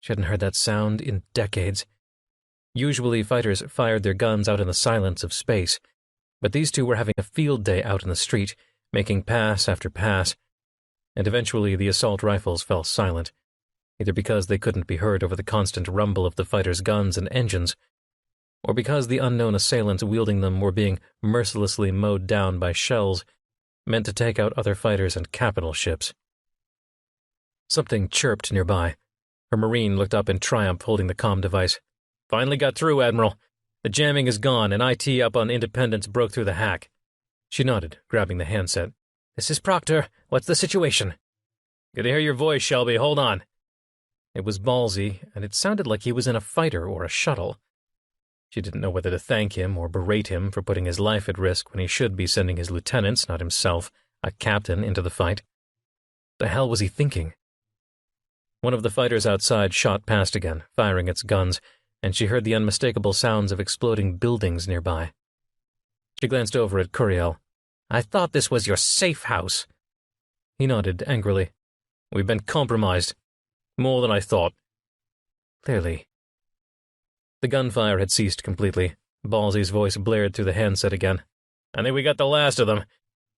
She hadn't heard that sound in decades. Usually fighters fired their guns out in the silence of space, but these two were having a field day out in the street, making pass after pass, and eventually the assault rifles fell silent, either because they couldn't be heard over the constant rumble of the fighters' guns and engines, or because the unknown assailants wielding them were being mercilessly mowed down by shells meant to take out other fighters and capital ships. Something chirped nearby. Her Marine looked up in triumph, holding the comm device. "Finally got through, Admiral. The jamming is gone, and IT up on Independence broke through the hack." She nodded, grabbing the handset. "This is Proctor. What's the situation?" "Good to hear your voice, Shelby. Hold on." It was ballsy, and it sounded like he was in a fighter or a shuttle. She didn't know whether to thank him or berate him for putting his life at risk when he should be sending his lieutenants, not himself, a captain, into the fight. The hell was he thinking? One of the fighters outside shot past again, firing its guns, and she heard the unmistakable sounds of exploding buildings nearby. She glanced over at Curiel. I thought this was your safe house. He nodded angrily. We've been compromised. More than I thought. Clearly. The gunfire had ceased completely. Ballsy's voice blared through the handset again. I think we got the last of them.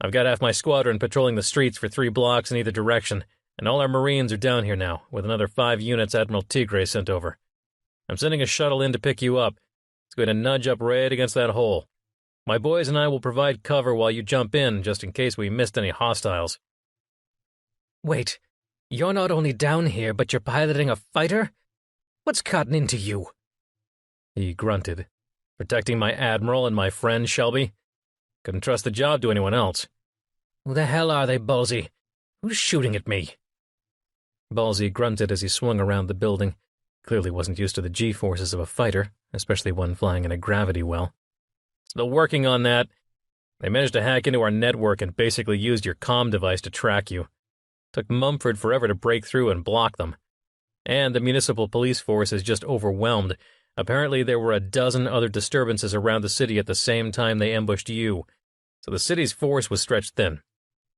I've got half my squadron patrolling the streets for 3 blocks in either direction, and all our Marines are down here now, with another 5 units Admiral Tigre sent over. I'm sending a shuttle in to pick you up. It's going to nudge up right against that hole. My boys and I will provide cover while you jump in, just in case we missed any hostiles. Wait, you're not only down here, but you're piloting a fighter? What's gotten into you? He grunted. Protecting my Admiral and my friend, Shelby? Couldn't trust the job to anyone else. Who the hell are they, Ballsy? Who's shooting at me? Ballsy grunted as he swung around the building. Clearly wasn't used to the G-forces of a fighter, especially one flying in a gravity well. Still working on that. They managed to hack into our network and basically used your comm device to track you. Took Mumford forever to break through and block them. And the municipal police force is just overwhelmed. Apparently there were a dozen other disturbances around the city at the same time they ambushed you. So the city's force was stretched thin.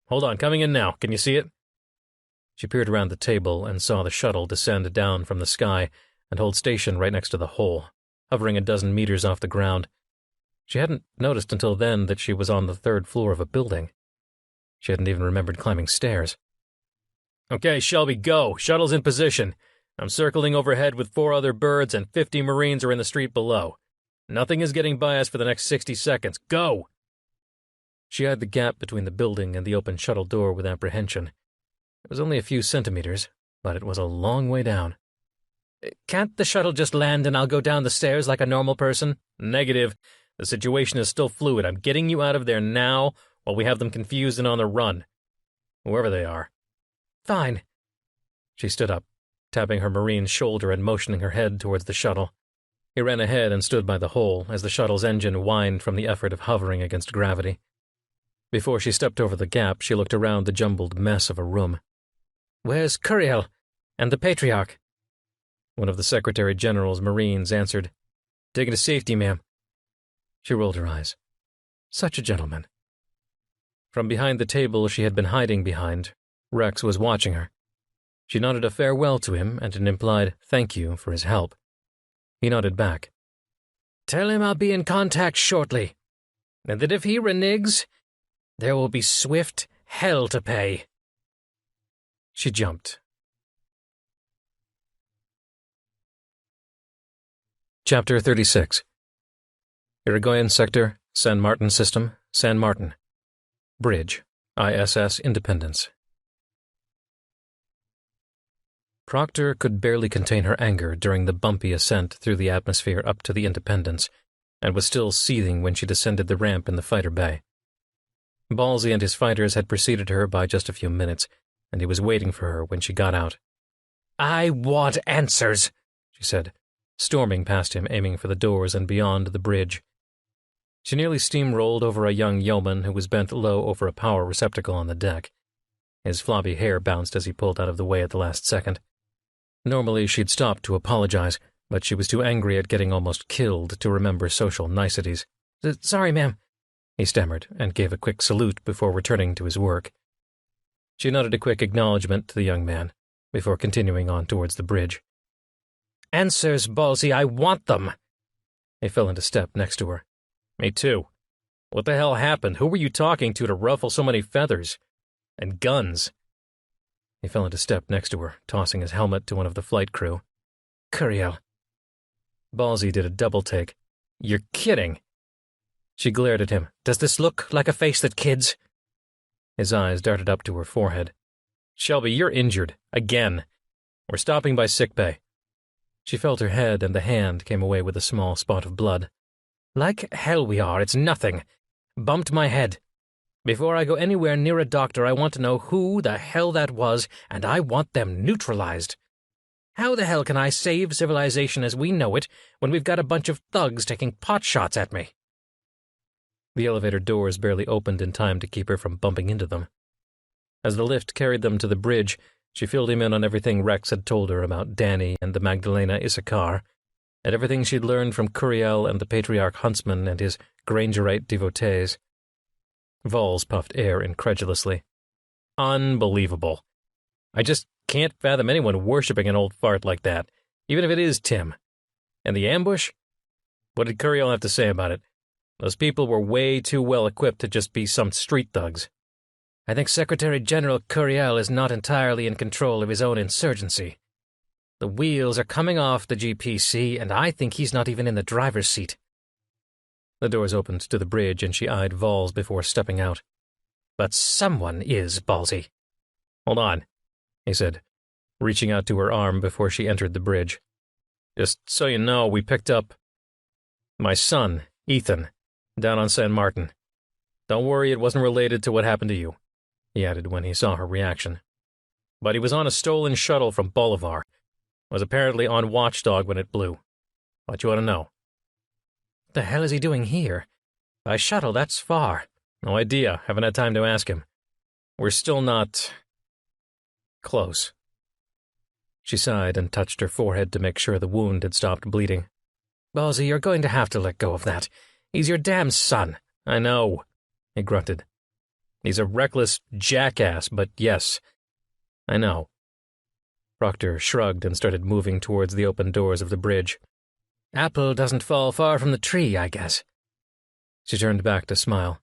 Hold on, coming in now. Can you see it? She peered around the table and saw the shuttle descend down from the sky and hold station right next to the hole, hovering a dozen meters off the ground. She hadn't noticed until then that she was on the 3rd floor of a building. She hadn't even remembered climbing stairs. Okay, Shelby, go. Shuttle's in position. I'm circling overhead with 4 other birds and 50 Marines are in the street below. Nothing is getting by us for the next 60 seconds. Go! She eyed the gap between the building and the open shuttle door with apprehension. It was only a few centimeters, but it was a long way down. Can't the shuttle just land and I'll go down the stairs like a normal person? Negative. The situation is still fluid. I'm getting you out of there now while we have them confused and on the run. Whoever they are. Fine. She stood up, tapping her Marine's shoulder and motioning her head towards the shuttle. He ran ahead and stood by the hole as the shuttle's engine whined from the effort of hovering against gravity. Before she stepped over the gap, she looked around the jumbled mess of a room. Where's Curiel and the Patriarch? One of the Secretary General's Marines answered, Taken to safety, ma'am. She rolled her eyes. Such a gentleman. From behind the table she had been hiding behind, Rex was watching her. She nodded a farewell to him and an implied thank you for his help. He nodded back. Tell him I'll be in contact shortly, and that if he reneges, there will be swift hell to pay. She jumped. Chapter 36. Irigoyen Sector, San Martin System, San Martin. Bridge, ISS Independence. Proctor could barely contain her anger during the bumpy ascent through the atmosphere up to the Independence, and was still seething when she descended the ramp in the fighter bay. Ballsy and his fighters had preceded her by just a few minutes, and he was waiting for her when she got out. I want answers, she said, storming past him, aiming for the doors and beyond the bridge. She nearly steamrolled over a young yeoman who was bent low over a power receptacle on the deck. His floppy hair bounced as he pulled out of the way at the last second. Normally she'd stop to apologize, but she was too angry at getting almost killed to remember social niceties. Sorry, ma'am, he stammered, and gave a quick salute before returning to his work. She nodded a quick acknowledgement to the young man, before continuing on towards the bridge. Answers, Ballsy, I want them. He fell into step next to her. Me too. What the hell happened? Who were you talking to ruffle so many feathers? And guns. He fell into step next to her, tossing his helmet to one of the flight crew. Curiel. Ballsy did a double take. You're kidding. She glared at him. Does this look like a face that kids? His eyes darted up to her forehead. Shelby, you're injured. Again. We're stopping by sickbay. She felt her head, and the hand came away with a small spot of blood. Like hell we are, it's nothing. Bumped my head. Before I go anywhere near a doctor, I want to know who the hell that was, and I want them neutralized. How the hell can I save civilization as we know it when we've got a bunch of thugs taking pot shots at me? The elevator doors barely opened in time to keep her from bumping into them. As the lift carried them to the bridge, she filled him in on everything Rex had told her about Danny and the Magdalena Issachar, and everything she'd learned from Curiel and the Patriarch Huntsman and his Grangerite devotees. Vols puffed air incredulously. Unbelievable. I just can't fathom anyone worshipping an old fart like that, even if it is Tim. And the ambush? What did Curiel have to say about it? Those people were way too well equipped to just be some street thugs. I think Secretary General Curiel is not entirely in control of his own insurgency. The wheels are coming off the GPC, and I think he's not even in the driver's seat. The doors opened to the bridge, and she eyed Vols before stepping out. But someone is, Ballsy. Hold on, he said, reaching out to her arm before she entered the bridge. Just so you know, we picked up my son, Ethan, down on San Martin. Don't worry, it wasn't related to what happened to you, he added when he saw her reaction. But he was on a stolen shuttle from Bolivar. Was apparently on watchdog when it blew. What you want to know? What the hell is he doing here? By shuttle, that's far. No idea. Haven't had time to ask him. We're still not close. She sighed and touched her forehead to make sure the wound had stopped bleeding. Ballsy, you're going to have to let go of that. He's your damn son. I know, he grunted. He's a reckless jackass, but yes, I know. Proctor shrugged and started moving towards the open doors of the bridge. Apple doesn't fall far from the tree, I guess. She turned back to smile.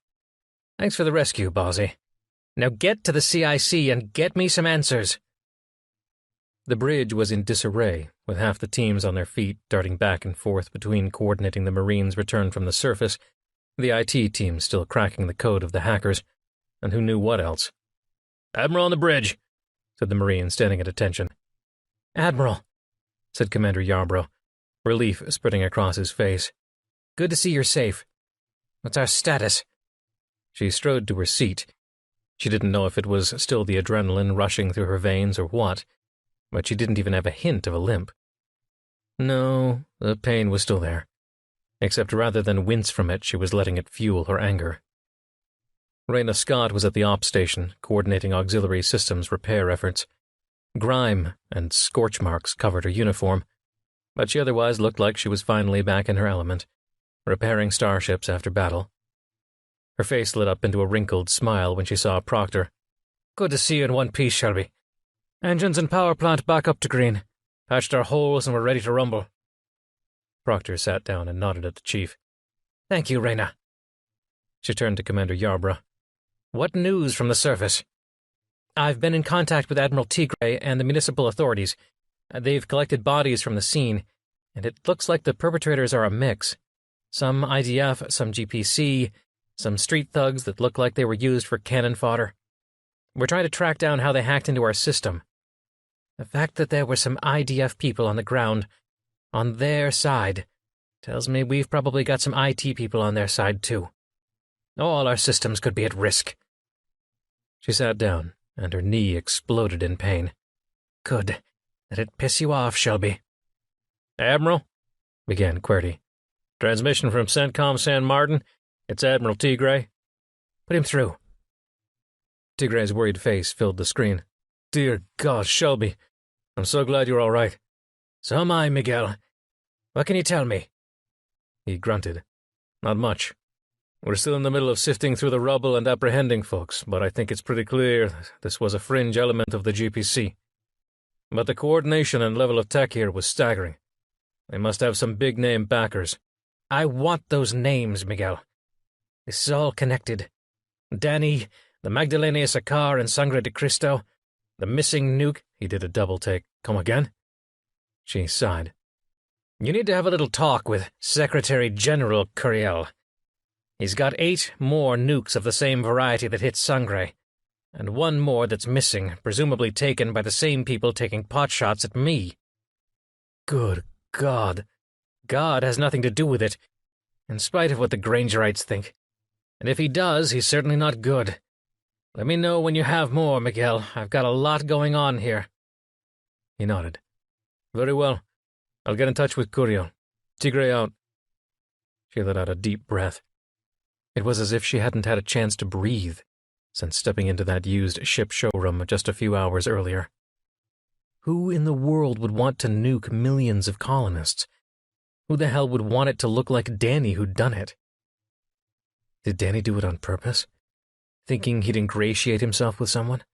Thanks for the rescue, Ballsy. Now get to the CIC and get me some answers. The bridge was in disarray, with half the teams on their feet, darting back and forth between coordinating the Marines' return from the surface, the IT team still cracking the code of the hackers, and who knew what else. Admiral on the bridge, said the Marine standing at attention. Admiral, said Commander Yarbrough, relief spreading across his face. Good to see you're safe. What's our status? She strode to her seat. She didn't know if it was still the adrenaline rushing through her veins or what, but she didn't even have a hint of a limp. No, the pain was still there, except rather than wince from it, she was letting it fuel her anger. Raina Scott was at the ops station, coordinating auxiliary systems repair efforts. Grime and scorch marks covered her uniform, but she otherwise looked like she was finally back in her element, repairing starships after battle. Her face lit up into a wrinkled smile when she saw Proctor. Good to see you in one piece, Shelby. Engines and power plant back up to green. Patched our holes and we're ready to rumble. Proctor sat down and nodded at the chief. Thank you, Raina. She turned to Commander Yarbrough. What news from the surface? I've been in contact with Admiral Tigray and the municipal authorities. They've collected bodies from the scene, and it looks like the perpetrators are a mix. Some IDF, some GPC, some street thugs that look like they were used for cannon fodder. We're trying to track down how they hacked into our system. The fact that there were some IDF people on the ground, on their side, tells me we've probably got some IT people on their side too. All our systems could be at risk. She sat down, and her knee exploded in pain. Good. Did it piss you off, Shelby? Admiral, began QWERTY. Transmission from CENTCOM San Martin. It's Admiral Tigray. Put him through. Tigray's worried face filled the screen. Dear God, Shelby. I'm so glad you're all right. So am I, Miguel. What can you tell me? He grunted. Not much. We're still in the middle of sifting through the rubble and apprehending folks, but I think it's pretty clear this was a fringe element of the GPC. But the coordination and level of tech here was staggering. They must have some big-name backers. I want those names, Miguel. This is all connected. Danny, the Magdalena Sakar and Sangre de Cristo, the missing nuke. He did a double take. Come again? She sighed. You need to have a little talk with Secretary General Curiel. He's got 8 more nukes of the same variety that hit Sangre, and 1 more that's missing, presumably taken by the same people taking potshots at me. Good God. God has nothing to do with it, in spite of what the Grangerites think. And if he does, he's certainly not good. Let me know when you have more, Miguel. I've got a lot going on here. He nodded. Very well. I'll get in touch with Curiel. Tigray out. She let out a deep breath. It was as if she hadn't had a chance to breathe since stepping into that used ship showroom just a few hours earlier. Who in the world would want to nuke millions of colonists? Who the hell would want it to look like Danny who'd done it? Did Danny do it on purpose? Thinking he'd ingratiate himself with someone?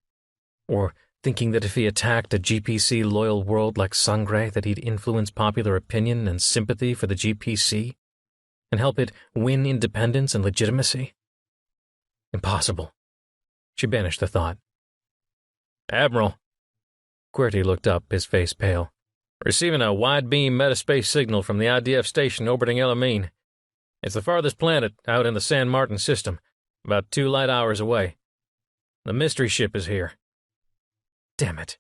Or thinking that if he attacked a GPC-loyal world like Sangre, that he'd influence popular opinion and sympathy for the GPC? And help it win independence and legitimacy? Impossible. She banished the thought. Admiral. QWERTY looked up, his face pale. Receiving a wide-beam metaspace signal from the IDF station orbiting Elamine. It's the farthest planet out in the San Martin system, about 2 light hours away. The mystery ship is here. Damn it.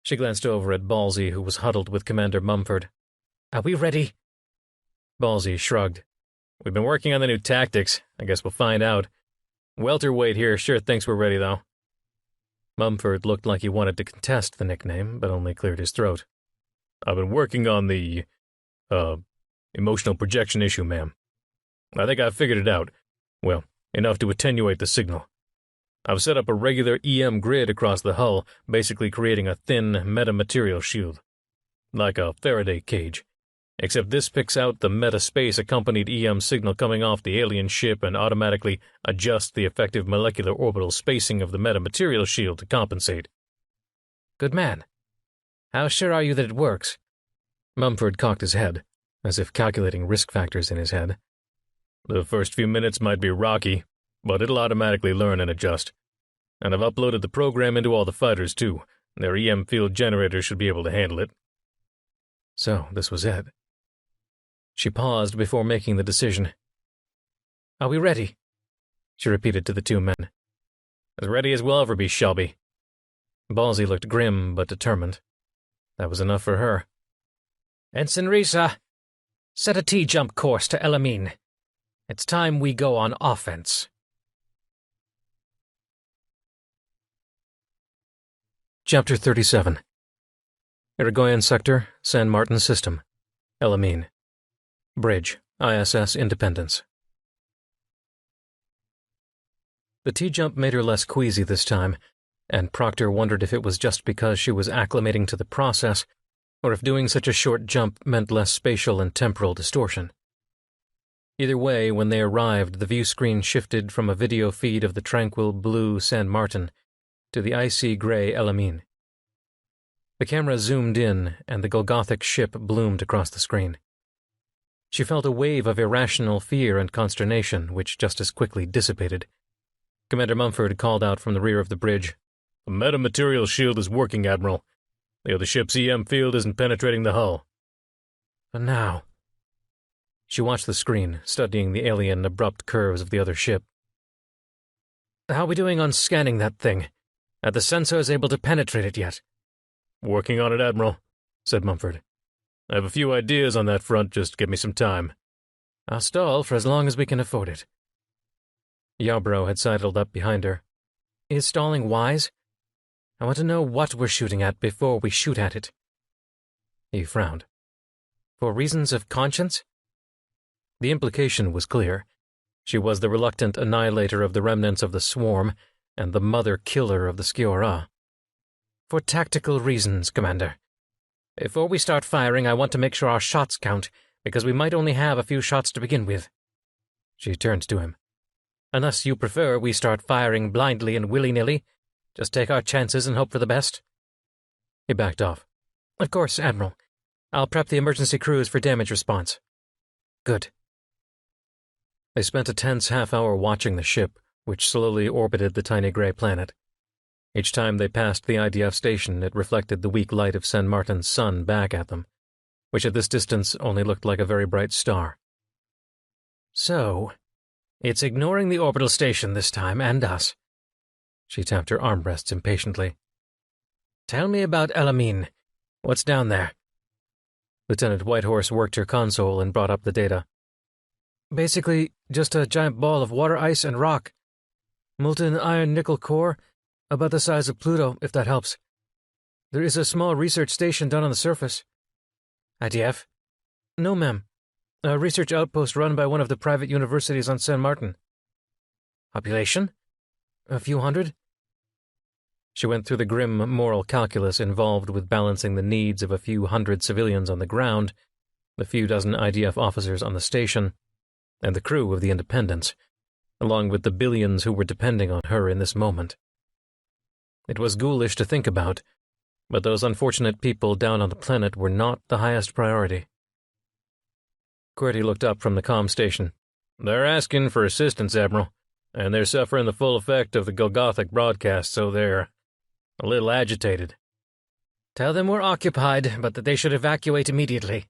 She glanced over at Ballsy, who was huddled with Commander Mumford. Are we ready? Ballsy shrugged. We've been working on the new tactics. I guess we'll find out. Welterweight here sure thinks we're ready, though. Mumford looked like he wanted to contest the nickname, but only cleared his throat. I've been working on the, emotional projection issue, ma'am. I think I've figured it out. Well, enough to attenuate the signal. I've set up a regular EM grid across the hull, basically creating a thin metamaterial shield. Like a Faraday cage. Except this picks out the metaspace-accompanied EM signal coming off the alien ship and automatically adjusts the effective molecular orbital spacing of the metamaterial shield to compensate. Good man. How sure are you that it works? Mumford cocked his head, as if calculating risk factors in his head. The first few minutes might be rocky, but it'll automatically learn and adjust. And I've uploaded the program into all the fighters, too. Their EM field generators should be able to handle it. So, this was it. She paused before making the decision. Are we ready? She repeated to the 2 men. As ready as we'll ever be, Shelby. Ballsy looked grim but determined. That was enough for her. Ensign Risa, set a T-jump course to Elamine. It's time we go on offense. Chapter 37. Irigoyen Sector, San Martin System, Elamine. Bridge, ISS Independence. The T-jump made her less queasy this time, and Proctor wondered if it was just because she was acclimating to the process, or if doing such a short jump meant less spatial and temporal distortion. Either way, when they arrived, the view screen shifted from a video feed of the tranquil blue San Martin to the icy gray Elamine. The camera zoomed in, and the Golgothic ship bloomed across the screen. She felt a wave of irrational fear and consternation, which just as quickly dissipated. Commander Mumford called out from the rear of the bridge. The metamaterial shield is working, Admiral. The ship's EM field isn't penetrating the hull. But now... She watched the screen, studying the alien, abrupt curves of the other ship. How are we doing on scanning that thing? Are the sensors able to penetrate it yet? Working on it, Admiral, said Mumford. I have a few ideas on that front, just give me some time. I'll stall for as long as we can afford it. Yarborough had sidled up behind her. Is stalling wise? I want to know what we're shooting at before we shoot at it. He frowned. For reasons of conscience? The implication was clear. She was the reluctant annihilator of the remnants of the swarm, and the mother-killer of the Skiora. For tactical reasons, Commander. Before we start firing, I want to make sure our shots count, because we might only have a few shots to begin with. She turned to him. Unless you prefer we start firing blindly and willy-nilly, just take our chances and hope for the best. He backed off. Of course, Admiral. I'll prep the emergency crews for damage response. Good. They spent a tense half-hour watching the ship, which slowly orbited the tiny gray planet. Each time they passed the IDF station, it reflected the weak light of San Martin's sun back at them, which at this distance only looked like a very bright star. So, it's ignoring the orbital station this time, and us. She tapped her armbrests impatiently. Tell me about Elamine. What's down there? Lieutenant Whitehorse worked her console and brought up the data. Basically, just a giant ball of water ice and rock. Molten iron-nickel core, about the size of Pluto, if that helps. There is a small research station down on the surface. IDF? No, ma'am. A research outpost run by one of the private universities on San Martin. Population? A few hundred? She went through the grim moral calculus involved with balancing the needs of a few hundred civilians on the ground, the few dozen IDF officers on the station, and the crew of the Independence, along with the billions who were depending on her in this moment. It was ghoulish to think about, but those unfortunate people down on the planet were not the highest priority. QWERTY looked up from the comm station. "They're asking for assistance, Admiral, and they're suffering the full effect of the Golgothic broadcast, so they're a little agitated." "Tell them we're occupied, but that they should evacuate immediately,"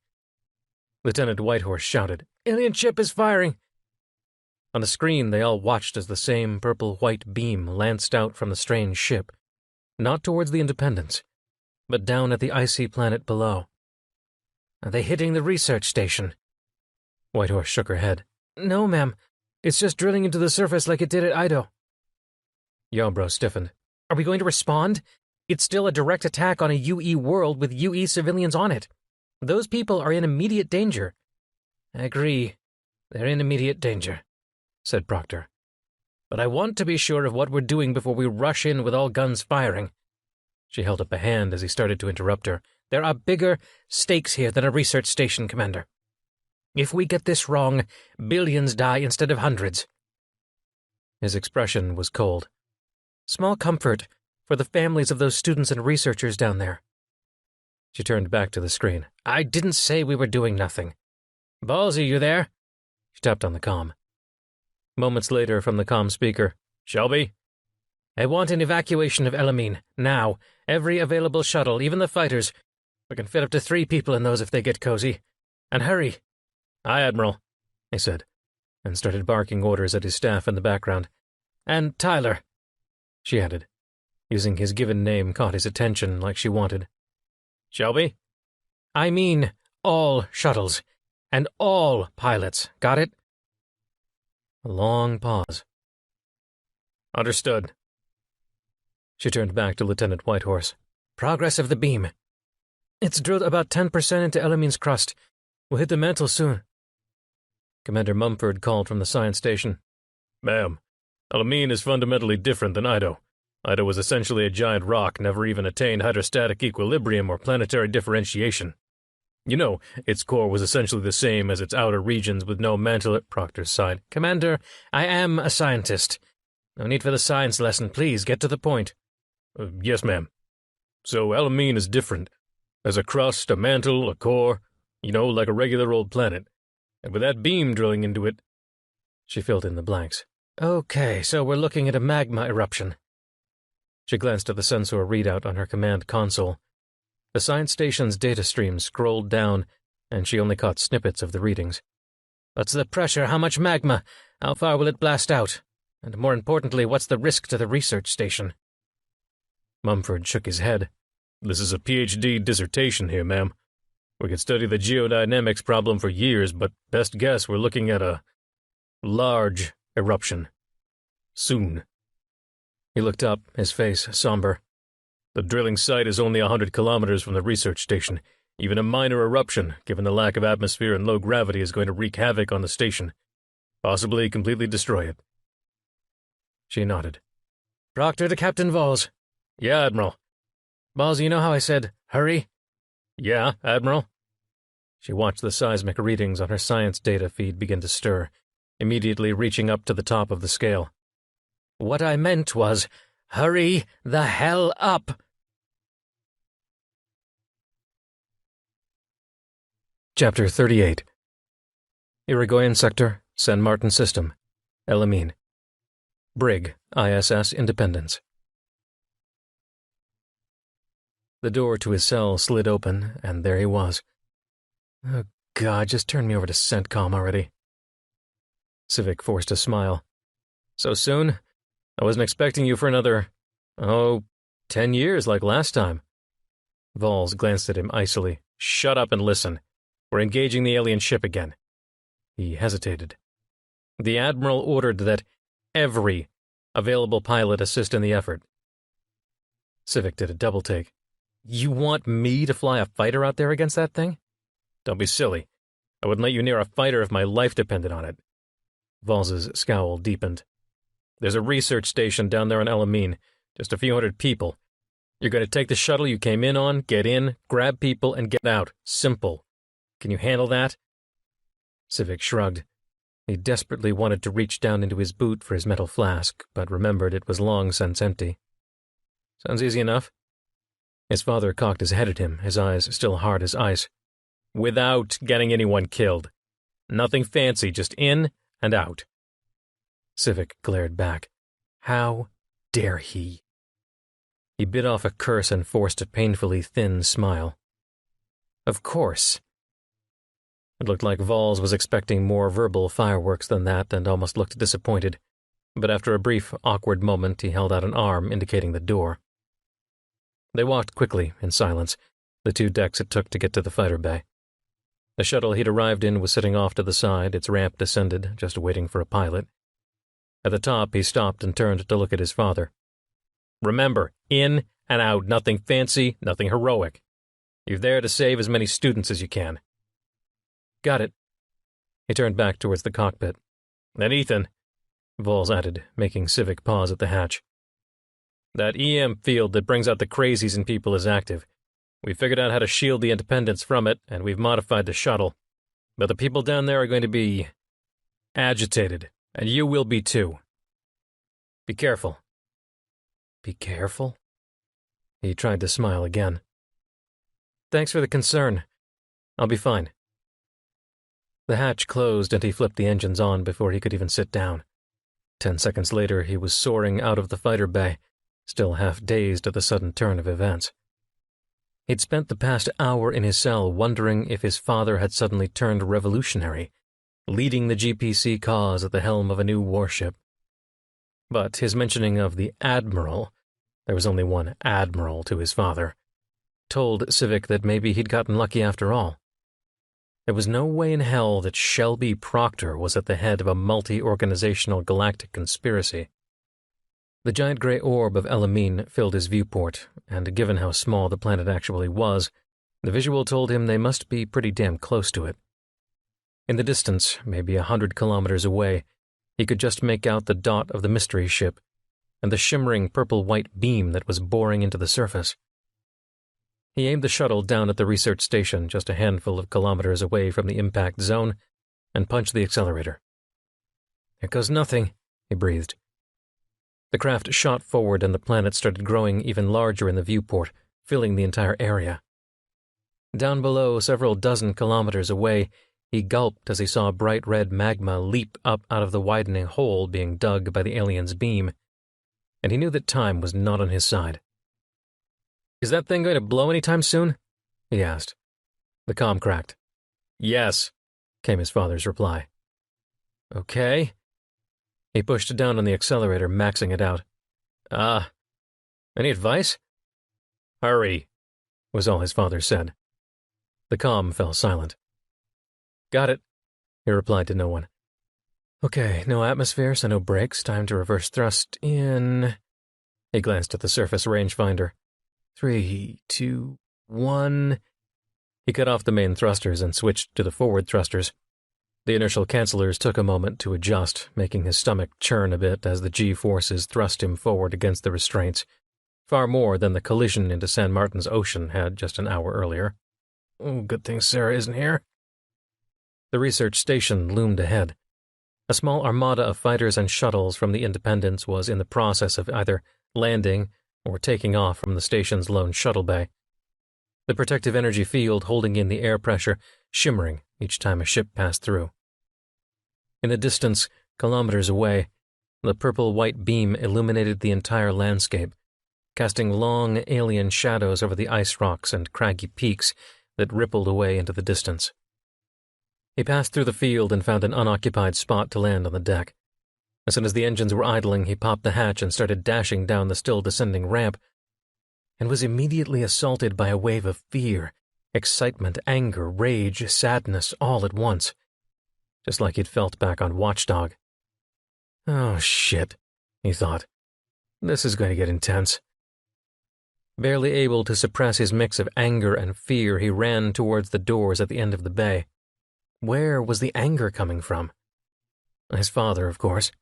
Lieutenant Whitehorse shouted. "Alien ship is firing." On the screen, they all watched as the same purple-white beam lanced out from the strange ship, not towards the Independence, but down at the icy planet below. "Are they hitting the research station?" Whitehorse shook her head. "No, ma'am. It's just drilling into the surface like it did at Ido." Yarbrough stiffened. "Are we going to respond? It's still a direct attack on a UE world with UE civilians on it. Those people are in immediate danger." "I agree. They're in immediate danger," said Proctor. "But I want to be sure of what we're doing before we rush in with all guns firing." She held up a hand as he started to interrupt her. "There are bigger stakes here than a research station, Commander. If we get this wrong, billions die instead of hundreds." His expression was cold. "Small comfort for the families of those students and researchers down there." She turned back to the screen. "I didn't say we were doing nothing. Ballsy, you there?" She tapped on the comm. Moments later, from the comm speaker, "Shelby?" "I want an evacuation of Elamine, now. Every available shuttle, even the fighters. We can fit up to 3 people in those if they get cozy. And hurry." "Aye, Admiral," he said, and started barking orders at his staff in the background. "And Tyler," she added, using his given name caught his attention like she wanted. "Shelby?" "I mean all shuttles, and all pilots, got it?" A long pause. "Understood." She turned back to Lieutenant Whitehorse. "Progress of the beam." "It's drilled about 10% into Elamine's crust. We'll hit the mantle soon." Commander Mumford called from the science station. "Ma'am, Elamine is fundamentally different than Ido. Ido was essentially a giant rock, never even attained hydrostatic equilibrium or planetary differentiation. You know, its core was essentially the same as its outer regions with no mantle." Proctor's sighed. "Commander, I am a scientist. No need for the science lesson. Please, get to the point." Yes, ma'am. So Elamine is different. There's a crust, a mantle, a core, like a regular old planet. And with that beam drilling into it..." She filled in the blanks. "Okay, so we're looking at a magma eruption." She glanced at the sensor readout on her command console. The science station's data stream scrolled down, and she only caught snippets of the readings. "What's the pressure? How much magma? How far will it blast out? And more importantly, what's the risk to the research station?" Mumford shook his head. "This is a PhD dissertation here, ma'am. We could study the geodynamics problem for years, but best guess we're looking at a large eruption. Soon." He looked up, his face somber. "The drilling site is only 100 kilometers from the research station. Even a minor eruption, given the lack of atmosphere and low gravity, is going to wreak havoc on the station. Possibly completely destroy it." She nodded. "Proctor to Captain Vols." "Yeah, Admiral." "Vols, you know how I said, hurry?" "Yeah, Admiral." She watched the seismic readings on her science data feed begin to stir, immediately reaching up to the top of the scale. "What I meant was, hurry the hell up." Chapter 38. Irigoyen Sector, San Martin System, Elamine. Brig, ISS Independence. The door to his cell slid open, and there he was. "Oh, God, just turn me over to CENTCOM already." Civic forced a smile. "So soon? I wasn't expecting you for another, 10 years like last time." Vols glanced at him icily. "Shut up and listen. We're engaging the alien ship again." He hesitated. "The Admiral ordered that every available pilot assist in the effort." Civic did a double take. "You want me to fly a fighter out there against that thing?" "Don't be silly. I wouldn't let you near a fighter if my life depended on it." Vols's scowl deepened. "There's a research station down there on Elamine, just a few hundred people. You're going to take the shuttle you came in on, get in, grab people, and get out. Simple. Can you handle that?" Civic shrugged. He desperately wanted to reach down into his boot for his metal flask, but remembered it was long since empty. Sounds easy enough. His father cocked his head at him, his eyes still hard as ice. Without getting anyone killed. Nothing fancy, just in and out. Civic glared back. How dare he? He bit off a curse and forced a painfully thin smile. Of course. It looked like Vols was expecting more verbal fireworks than that and almost looked disappointed, but after a brief, awkward moment he held out an arm indicating the door. They walked quickly, in silence, the 2 decks it took to get to the fighter bay. The shuttle he'd arrived in was sitting off to the side, its ramp descended, just waiting for a pilot. At the top, he stopped and turned to look at his father. Remember, in and out, nothing fancy, nothing heroic. You're there to save as many students as you can. Got it. He turned back towards the cockpit. And Ethan, Vols added, making Civic pause at the hatch. That EM field that brings out the crazies in people is active. We figured out how to shield the Independents from it, and we've modified the shuttle. But the people down there are going to be agitated, and you will be too. Be careful. Be careful? He tried to smile again. Thanks for the concern. I'll be fine. The hatch closed and he flipped the engines on before he could even sit down. 10 seconds later, he was soaring out of the fighter bay, still half dazed at the sudden turn of events. He'd spent the past hour in his cell wondering if his father had suddenly turned revolutionary, leading the GPC cause at the helm of a new warship. But his mentioning of the Admiral, there was only one Admiral to his father, told Civic that maybe he'd gotten lucky after all. There was no way in hell that Shelby Proctor was at the head of a multi-organizational galactic conspiracy. The giant gray orb of Elamine filled his viewport, and given how small the planet actually was, the visual told him they must be pretty damn close to it. In the distance, maybe 100 kilometers away, he could just make out the dot of the mystery ship and the shimmering purple-white beam that was boring into the surface. He aimed the shuttle down at the research station just a handful of kilometers away from the impact zone and punched the accelerator. There goes nothing, he breathed. The craft shot forward and the planet started growing even larger in the viewport, filling the entire area. Down below, several dozen kilometers away, he gulped as he saw bright red magma leap up out of the widening hole being dug by the alien's beam, and he knew that time was not on his side. Is that thing going to blow any time soon? He asked. The comm cracked. Yes, came his father's reply. Okay. He pushed down on the accelerator, maxing it out. Any advice? Hurry, was all his father said. The comm fell silent. Got it, he replied to no one. Okay, no atmosphere, so no brakes. Time to reverse thrust in. He glanced at the surface rangefinder. 3, 2, 1. He cut off the main thrusters and switched to the forward thrusters. The inertial cancellers took a moment to adjust, making his stomach churn a bit as the G-forces thrust him forward against the restraints, far more than the collision into San Martin's ocean had just an hour earlier. Oh, good thing Sarah isn't here. The research station loomed ahead. A small armada of fighters and shuttles from the Independents was in the process of either landing or taking off from the station's lone shuttle bay. The protective energy field holding in the air pressure shimmering each time a ship passed through. In the distance, kilometers away, the purple-white beam illuminated the entire landscape, casting long alien shadows over the ice rocks and craggy peaks that rippled away into the distance. He passed through the field and found an unoccupied spot to land on the deck. As soon as the engines were idling, he popped the hatch and started dashing down the still descending ramp, and was immediately assaulted by a wave of fear, excitement, anger, rage, sadness, all at once, just like he'd felt back on Watchdog. Oh, shit, he thought. This is going to get intense. Barely able to suppress his mix of anger and fear, he ran towards the doors at the end of the bay. Where was the anger coming from? His father, of course.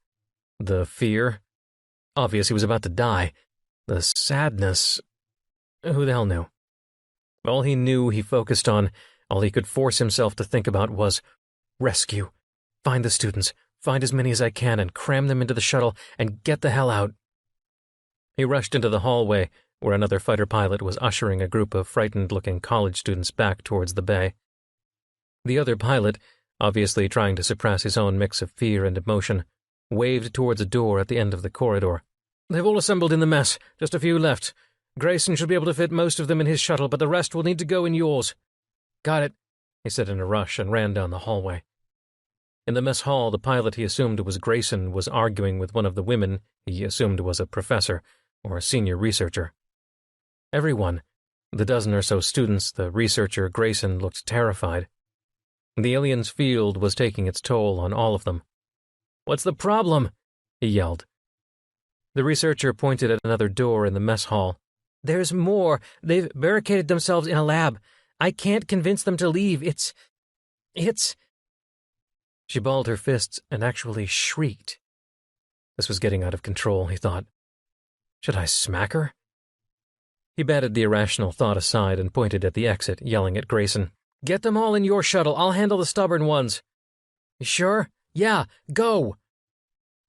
The fear? Obvious he was about to die. The sadness? Who the hell knew? All he knew he focused on, all he could force himself to think about was rescue. Find the students, find as many as I can, and cram them into the shuttle, and get the hell out. He rushed into the hallway, where another fighter pilot was ushering a group of frightened-looking college students back towards the bay. The other pilot, obviously trying to suppress his own mix of fear and emotion, waved towards a door at the end of the corridor. "They've all assembled in the mess, just a few left. Grayson should be able to fit most of them in his shuttle, but the rest will need to go in yours." "Got it," he said in a rush and ran down the hallway. In the mess hall, the pilot he assumed was Grayson was arguing with one of the women he assumed was a professor or a senior researcher. Everyone, the dozen or so students, the researcher, Grayson, looked terrified. The alien's field was taking its toll on all of them. "What's the problem?" he yelled. The researcher pointed at another door in the mess hall. "There's more. They've barricaded themselves in a lab. I can't convince them to leave. It's... She balled her fists and actually shrieked. This was getting out of control, he thought. Should I smack her? He batted the irrational thought aside and pointed at the exit, yelling at Grayson. "Get them all in your shuttle. I'll handle the stubborn ones." "You sure? Yeah, go!"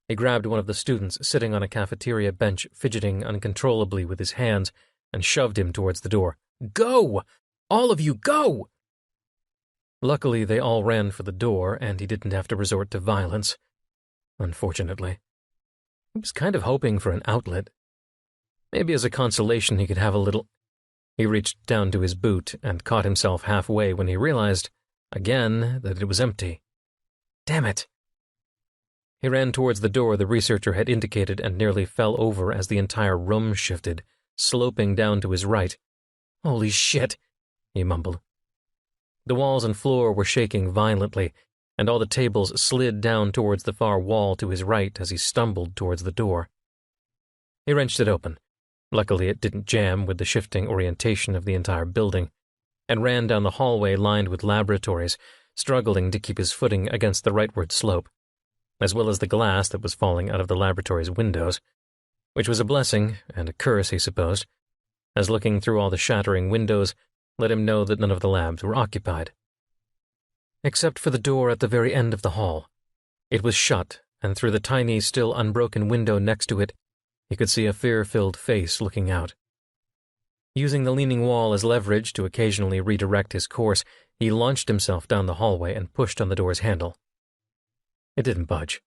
He grabbed one of the students sitting on a cafeteria bench, fidgeting uncontrollably with his hands, and shoved him towards the door. "Go! All of you, go!" Luckily, they all ran for the door, and he didn't have to resort to violence. Unfortunately. He was kind of hoping for an outlet. Maybe as a consolation he could have a little... He reached down to his boot and caught himself halfway when he realized, again, that it was empty. Damn it! He ran towards the door the researcher had indicated and nearly fell over as the entire room shifted, sloping down to his right. "Holy shit," he mumbled. The walls and floor were shaking violently, and all the tables slid down towards the far wall to his right as he stumbled towards the door. He wrenched it open. Luckily, it didn't jam with the shifting orientation of the entire building, and ran down the hallway lined with laboratories, struggling to keep his footing against the rightward slope, as well as the glass that was falling out of the laboratory's windows, which was a blessing and a curse, he supposed, as looking through all the shattering windows let him know that none of the labs were occupied. Except for the door at the very end of the hall. It was shut, and through the tiny, still unbroken window next to it, he could see a fear-filled face looking out. Using the leaning wall as leverage to occasionally redirect his course, he launched himself down the hallway and pushed on the door's handle. It didn't budge.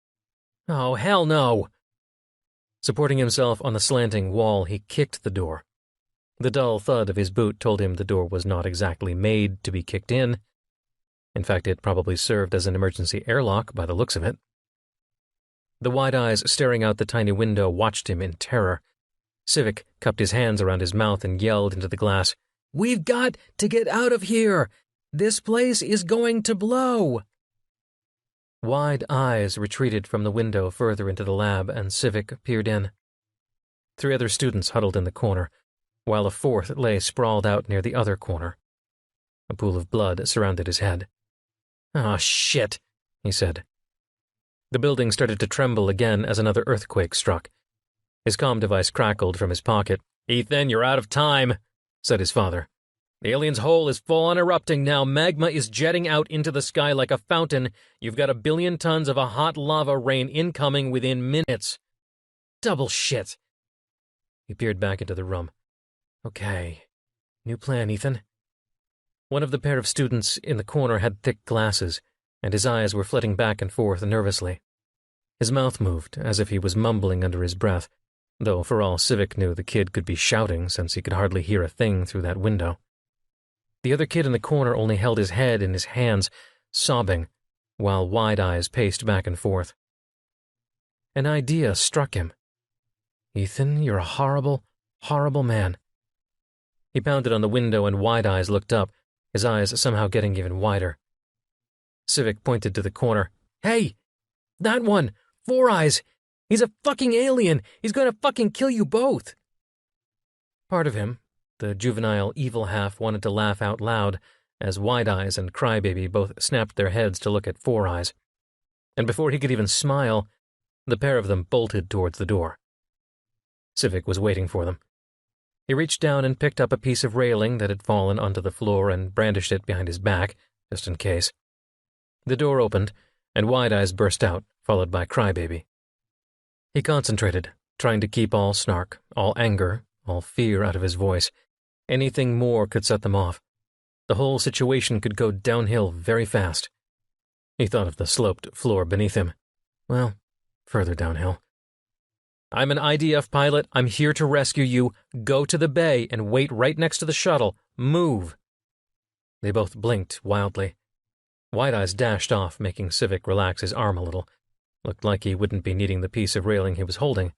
"Oh, hell no!" Supporting himself on the slanting wall, he kicked the door. The dull thud of his boot told him the door was not exactly made to be kicked in. In fact, it probably served as an emergency airlock by the looks of it. The wide eyes staring out the tiny window watched him in terror. Civic cupped his hands around his mouth and yelled into the glass, "We've got to get out of here! This place is going to blow!" Wide eyes retreated from the window further into the lab, and Civic peered in. 3 other students huddled in the corner, while a 4th lay sprawled out near the other corner. A pool of blood surrounded his head. "Oh, shit," he said. The building started to tremble again as another earthquake struck. His comm device crackled from his pocket. "Ethan, you're out of time," said his father. "The alien's hole is full on erupting now. Magma is jetting out into the sky like a fountain. You've got 1 billion tons of a hot lava rain incoming within minutes." "Double shit." He peered back into the room. "Okay. New plan, Ethan." One of the pair of students in the corner had thick glasses, and his eyes were flitting back and forth nervously. His mouth moved, as if he was mumbling under his breath, though for all Civic knew the kid could be shouting since he could hardly hear a thing through that window. The other kid in the corner only held his head in his hands, sobbing, while wide eyes paced back and forth. An idea struck him. "Ethan, you're a horrible, horrible man." He pounded on the window and wide eyes looked up, his eyes somehow getting even wider. Civic pointed to the corner. "Hey! That one! 4 Eyes! He's a fucking alien! He's gonna fucking kill you both!" Part of him, the juvenile evil half, wanted to laugh out loud as Wide Eyes and Crybaby both snapped their heads to look at 4 Eyes. And before he could even smile, the pair of them bolted towards the door. Civic was waiting for them. He reached down and picked up a piece of railing that had fallen onto the floor and brandished it behind his back, just in case. The door opened, and Wide Eyes burst out, followed by Crybaby. He concentrated, trying to keep all snark, all anger, all fear out of his voice. Anything more could set them off. The whole situation could go downhill very fast. He thought of the sloped floor beneath him. Well, further downhill. "I'm an IDF pilot. I'm here to rescue you. Go to the bay and wait right next to the shuttle. Move." They both blinked wildly. Wide Eyes dashed off, making Civic relax his arm a little. Looked like he wouldn't be needing the piece of railing he was holding.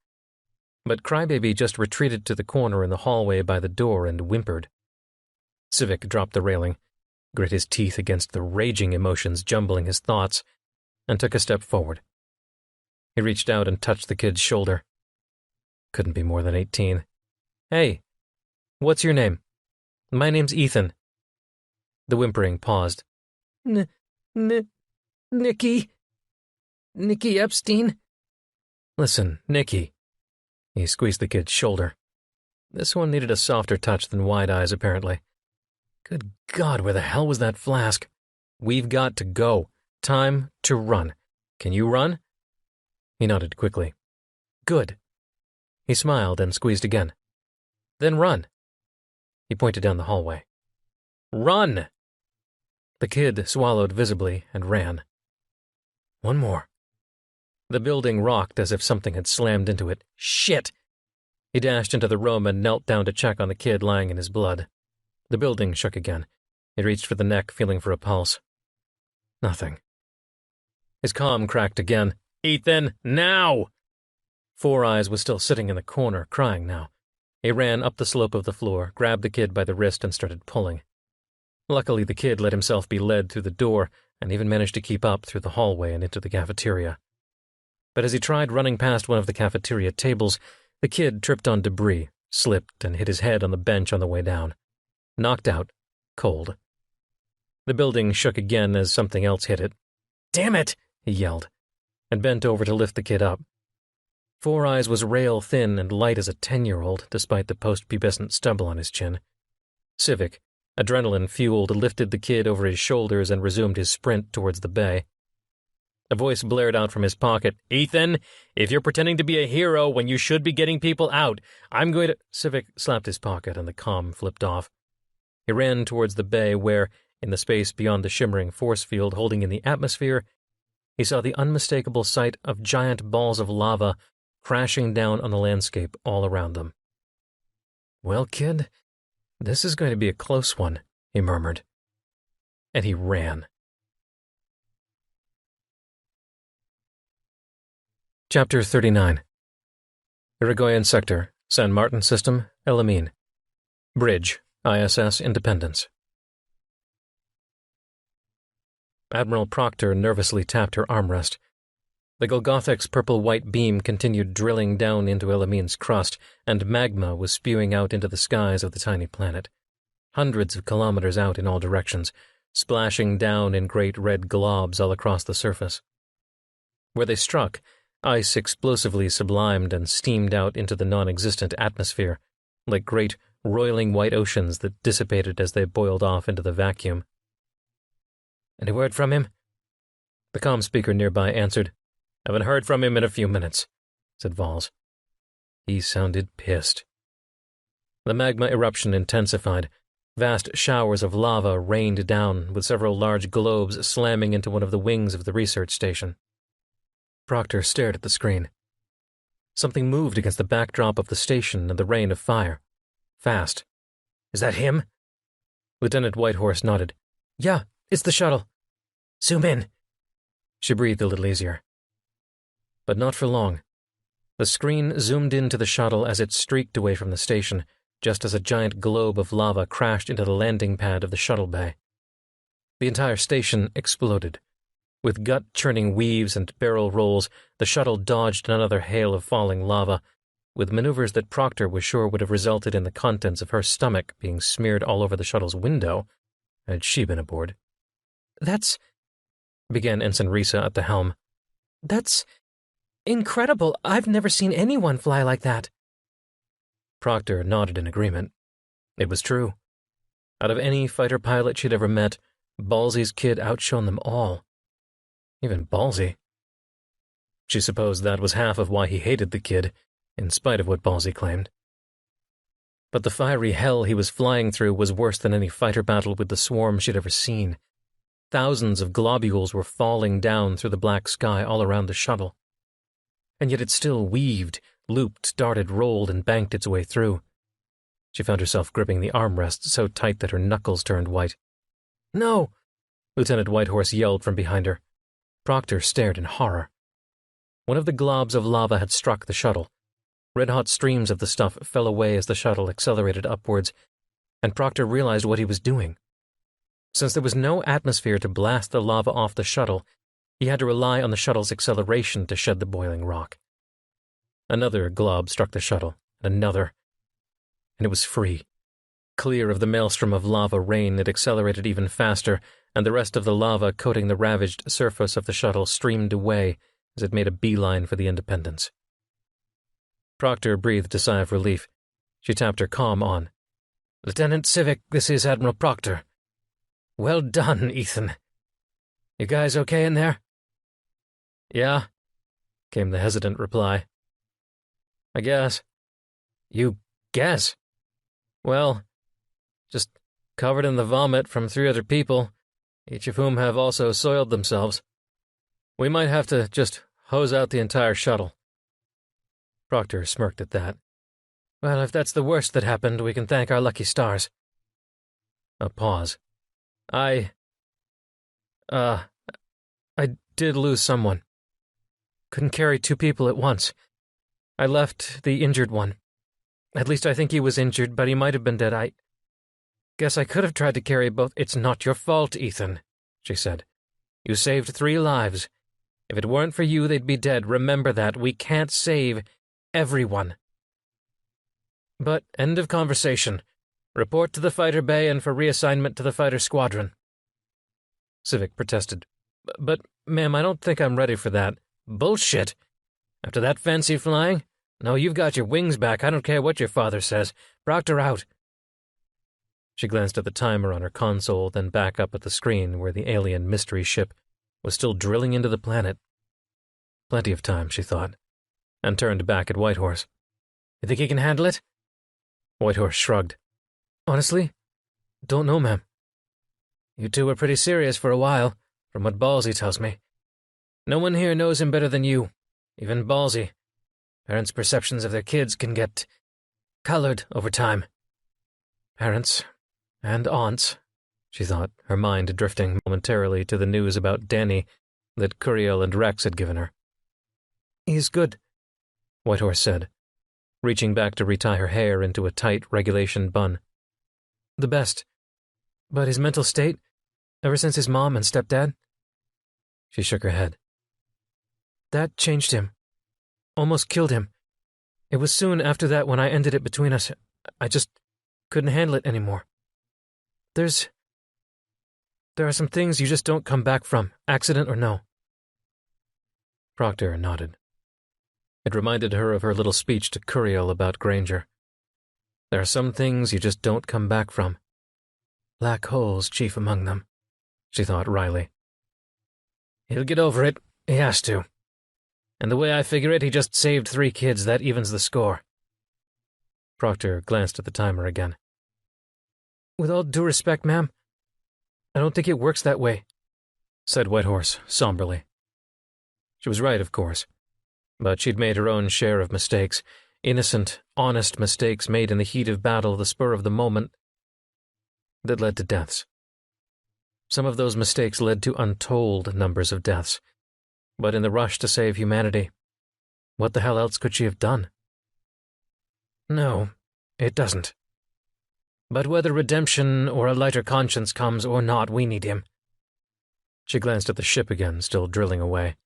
But Crybaby just retreated to the corner in the hallway by the door and whimpered. Civic dropped the railing, grit his teeth against the raging emotions jumbling his thoughts, and took a step forward. He reached out and touched the kid's shoulder. Couldn't be more than 18. "Hey, what's your name?" "My name's Ethan." The whimpering paused. Nicky Epstein?" "Listen, Nicky." He squeezed the kid's shoulder. This one needed a softer touch than Wide Eyes, apparently. Good God, where the hell was that flask? "We've got to go. Time to run. Can you run?" He nodded quickly. "Good." He smiled and squeezed again. "Then run." He pointed down the hallway. "Run!" The kid swallowed visibly and ran. One more. The building rocked as if something had slammed into it. Shit! He dashed into the room and knelt down to check on the kid lying in his blood. The building shook again. He reached for the neck, feeling for a pulse. Nothing. His comm cracked again. "Ethan, now!" Four Eyes was still sitting in the corner, crying now. He ran up the slope of the floor, grabbed the kid by the wrist, and started pulling. Luckily, the kid let himself be led through the door and even managed to keep up through the hallway and into the cafeteria. But as he tried running past one of the cafeteria tables, the kid tripped on debris, slipped, and hit his head on the bench on the way down. Knocked out, cold. The building shook again as something else hit it. "Damn it!" he yelled, and bent over to lift the kid up. Four Eyes was rail-thin and light as a 10-year-old, despite the post-pubescent stubble on his chin. Civic, adrenaline-fueled, lifted the kid over his shoulders and resumed his sprint towards the bay. A voice blared out from his pocket. "Ethan, if you're pretending to be a hero when you should be getting people out, I'm going to—" Civic slapped his pocket and the comm flipped off. He ran towards the bay where, in the space beyond the shimmering force field holding in the atmosphere, he saw the unmistakable sight of giant balls of lava crashing down on the landscape all around them. "Well, kid, this is going to be a close one," he murmured. And he ran. Chapter 39. Irigoyen Sector, San Martin System, El Amin. Bridge, ISS Independence. Admiral Proctor nervously tapped her armrest. The Golgothic's purple-white beam continued drilling down into El Amin's crust, and magma was spewing out into the skies of the tiny planet. Hundreds of kilometers out in all directions, splashing down in great red globs all across the surface. Where they struck, ice explosively sublimed and steamed out into the non-existent atmosphere, like great, roiling white oceans that dissipated as they boiled off into the vacuum. "Any word from him?" The comm speaker nearby answered. "Haven't heard from him in a few minutes," said Vols. He sounded pissed. The magma eruption intensified. Vast showers of lava rained down, with several large globes slamming into one of the wings of the research station. Proctor stared at the screen. Something moved against the backdrop of the station and the rain of fire. Fast. "Is that him?" Lieutenant Whitehorse nodded. "Yeah, it's the shuttle." "Zoom in." She breathed a little easier. But not for long. The screen zoomed into the shuttle as it streaked away from the station, just as a giant globe of lava crashed into the landing pad of the shuttle bay. The entire station exploded. With gut-churning weaves and barrel rolls, the shuttle dodged another hail of falling lava, with maneuvers that Proctor was sure would have resulted in the contents of her stomach being smeared all over the shuttle's window, had she been aboard. "That's—" began Ensign Risa at the helm. "That's incredible. I've never seen anyone fly like that." Proctor nodded in agreement. It was true. Out of any fighter pilot she'd ever met, Ballsy's kid outshone them all. Even ballsy. She supposed that was half of why he hated the kid, in spite of what Ballsy claimed. But the fiery hell he was flying through was worse than any fighter battle with the swarm she'd ever seen. Thousands of globules were falling down through the black sky all around the shuttle. And yet it still weaved, looped, darted, rolled, and banked its way through. She found herself gripping the armrest so tight that her knuckles turned white. "No!" Lieutenant Whitehorse yelled from behind her. Proctor stared in horror. One of the globs of lava had struck the shuttle. Red-hot streams of the stuff fell away as the shuttle accelerated upwards, and Proctor realized what he was doing. Since there was no atmosphere to blast the lava off the shuttle, he had to rely on the shuttle's acceleration to shed the boiling rock. Another glob struck the shuttle, and another, and it was free. Clear of the maelstrom of lava rain, it accelerated even faster, and the rest of the lava coating the ravaged surface of the shuttle streamed away as it made a beeline for the Independence. Proctor breathed a sigh of relief. She tapped her comm on. "Lieutenant Civic, this is Admiral Proctor. Well done, Ethan. You guys okay in there?" "Yeah," came the hesitant reply. "I guess." "You guess?" "Well, just covered in the vomit from 3 other people, each of whom have also soiled themselves. We might have to just hose out the entire shuttle." Proctor smirked at that. "Well, if that's the worst that happened, we can thank our lucky stars." A pause. I did lose someone. Couldn't carry 2 people at once. I left the injured one. At least I think he was injured, but he might have been dead. I guess I could have tried to carry both." "It's not your fault, Ethan," she said. "You saved 3 lives. If it weren't for you, they'd be dead. Remember that. We can't save everyone." "But end of conversation. Report to the fighter bay and for reassignment to the fighter squadron." Civic protested. But, ma'am, I don't think I'm ready for that." "Bullshit! After that fancy flying? No, you've got your wings back. I don't care what your father says. Proctor out." She glanced at the timer on her console, then back up at the screen where the alien mystery ship was still drilling into the planet. Plenty of time, she thought, and turned back at Whitehorse. "You think he can handle it?" Whitehorse shrugged. "Honestly, don't know, ma'am. You 2 were pretty serious for a while, from what Ballsy tells me. No one here knows him better than you, even Ballsy. Parents' perceptions of their kids can get colored over time." Parents and aunts, she thought, her mind drifting momentarily to the news about Danny that Curiel and Rex had given her. "He's good," Whitehorse said, reaching back to retie her hair into a tight regulation bun. "The best. But his mental state, ever since his mom and stepdad?" She shook her head. "That changed him. Almost killed him. It was soon after that when I ended it between us. I just couldn't handle it anymore. There are some things you just don't come back from, accident or no." Proctor nodded. It reminded her of her little speech to Curiel about Granger. There are some things you just don't come back from. Black holes chief among them, she thought wryly. "He'll get over it. He has to. And the way I figure it, he just saved 3 kids. That evens the score." Proctor glanced at the timer again. "With all due respect, ma'am, I don't think it works that way," said Whitehorse somberly. She was right, of course, but she'd made her own share of mistakes, innocent, honest mistakes made in the heat of battle, the spur of the moment, that led to deaths. Some of those mistakes led to untold numbers of deaths, but in the rush to save humanity, what the hell else could she have done? "No, it doesn't. But whether redemption or a lighter conscience comes or not, we need him." She glanced at the ship again, still drilling away.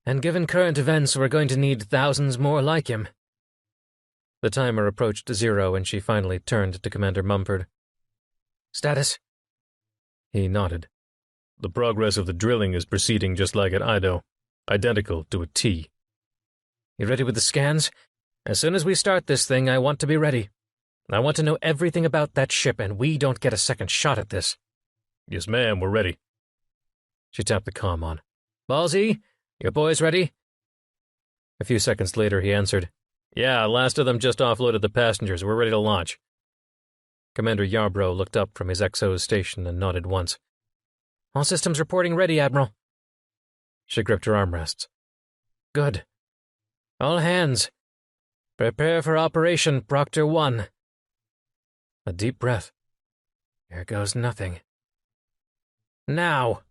"And given current events, we're going to need thousands more like him." The timer approached 0, and she finally turned to Commander Mumford. "Status?" He nodded. "The progress of the drilling is proceeding just like at Ido, identical to a T." "You ready with the scans? As soon as we start this thing, I want to be ready. I want to know everything about that ship, and we don't get a second shot at this." "Yes, ma'am, we're ready." She tapped the comm on. Ballsy, your boys ready? A few seconds later, he answered, Yeah, last of them just offloaded the passengers. We're ready to launch. Commander Yarbrough looked up from his XO's station and nodded once. All systems reporting ready, Admiral. She gripped her armrests. Good. All hands. Prepare for Operation Proctor 1. A deep breath. Here goes nothing. Now!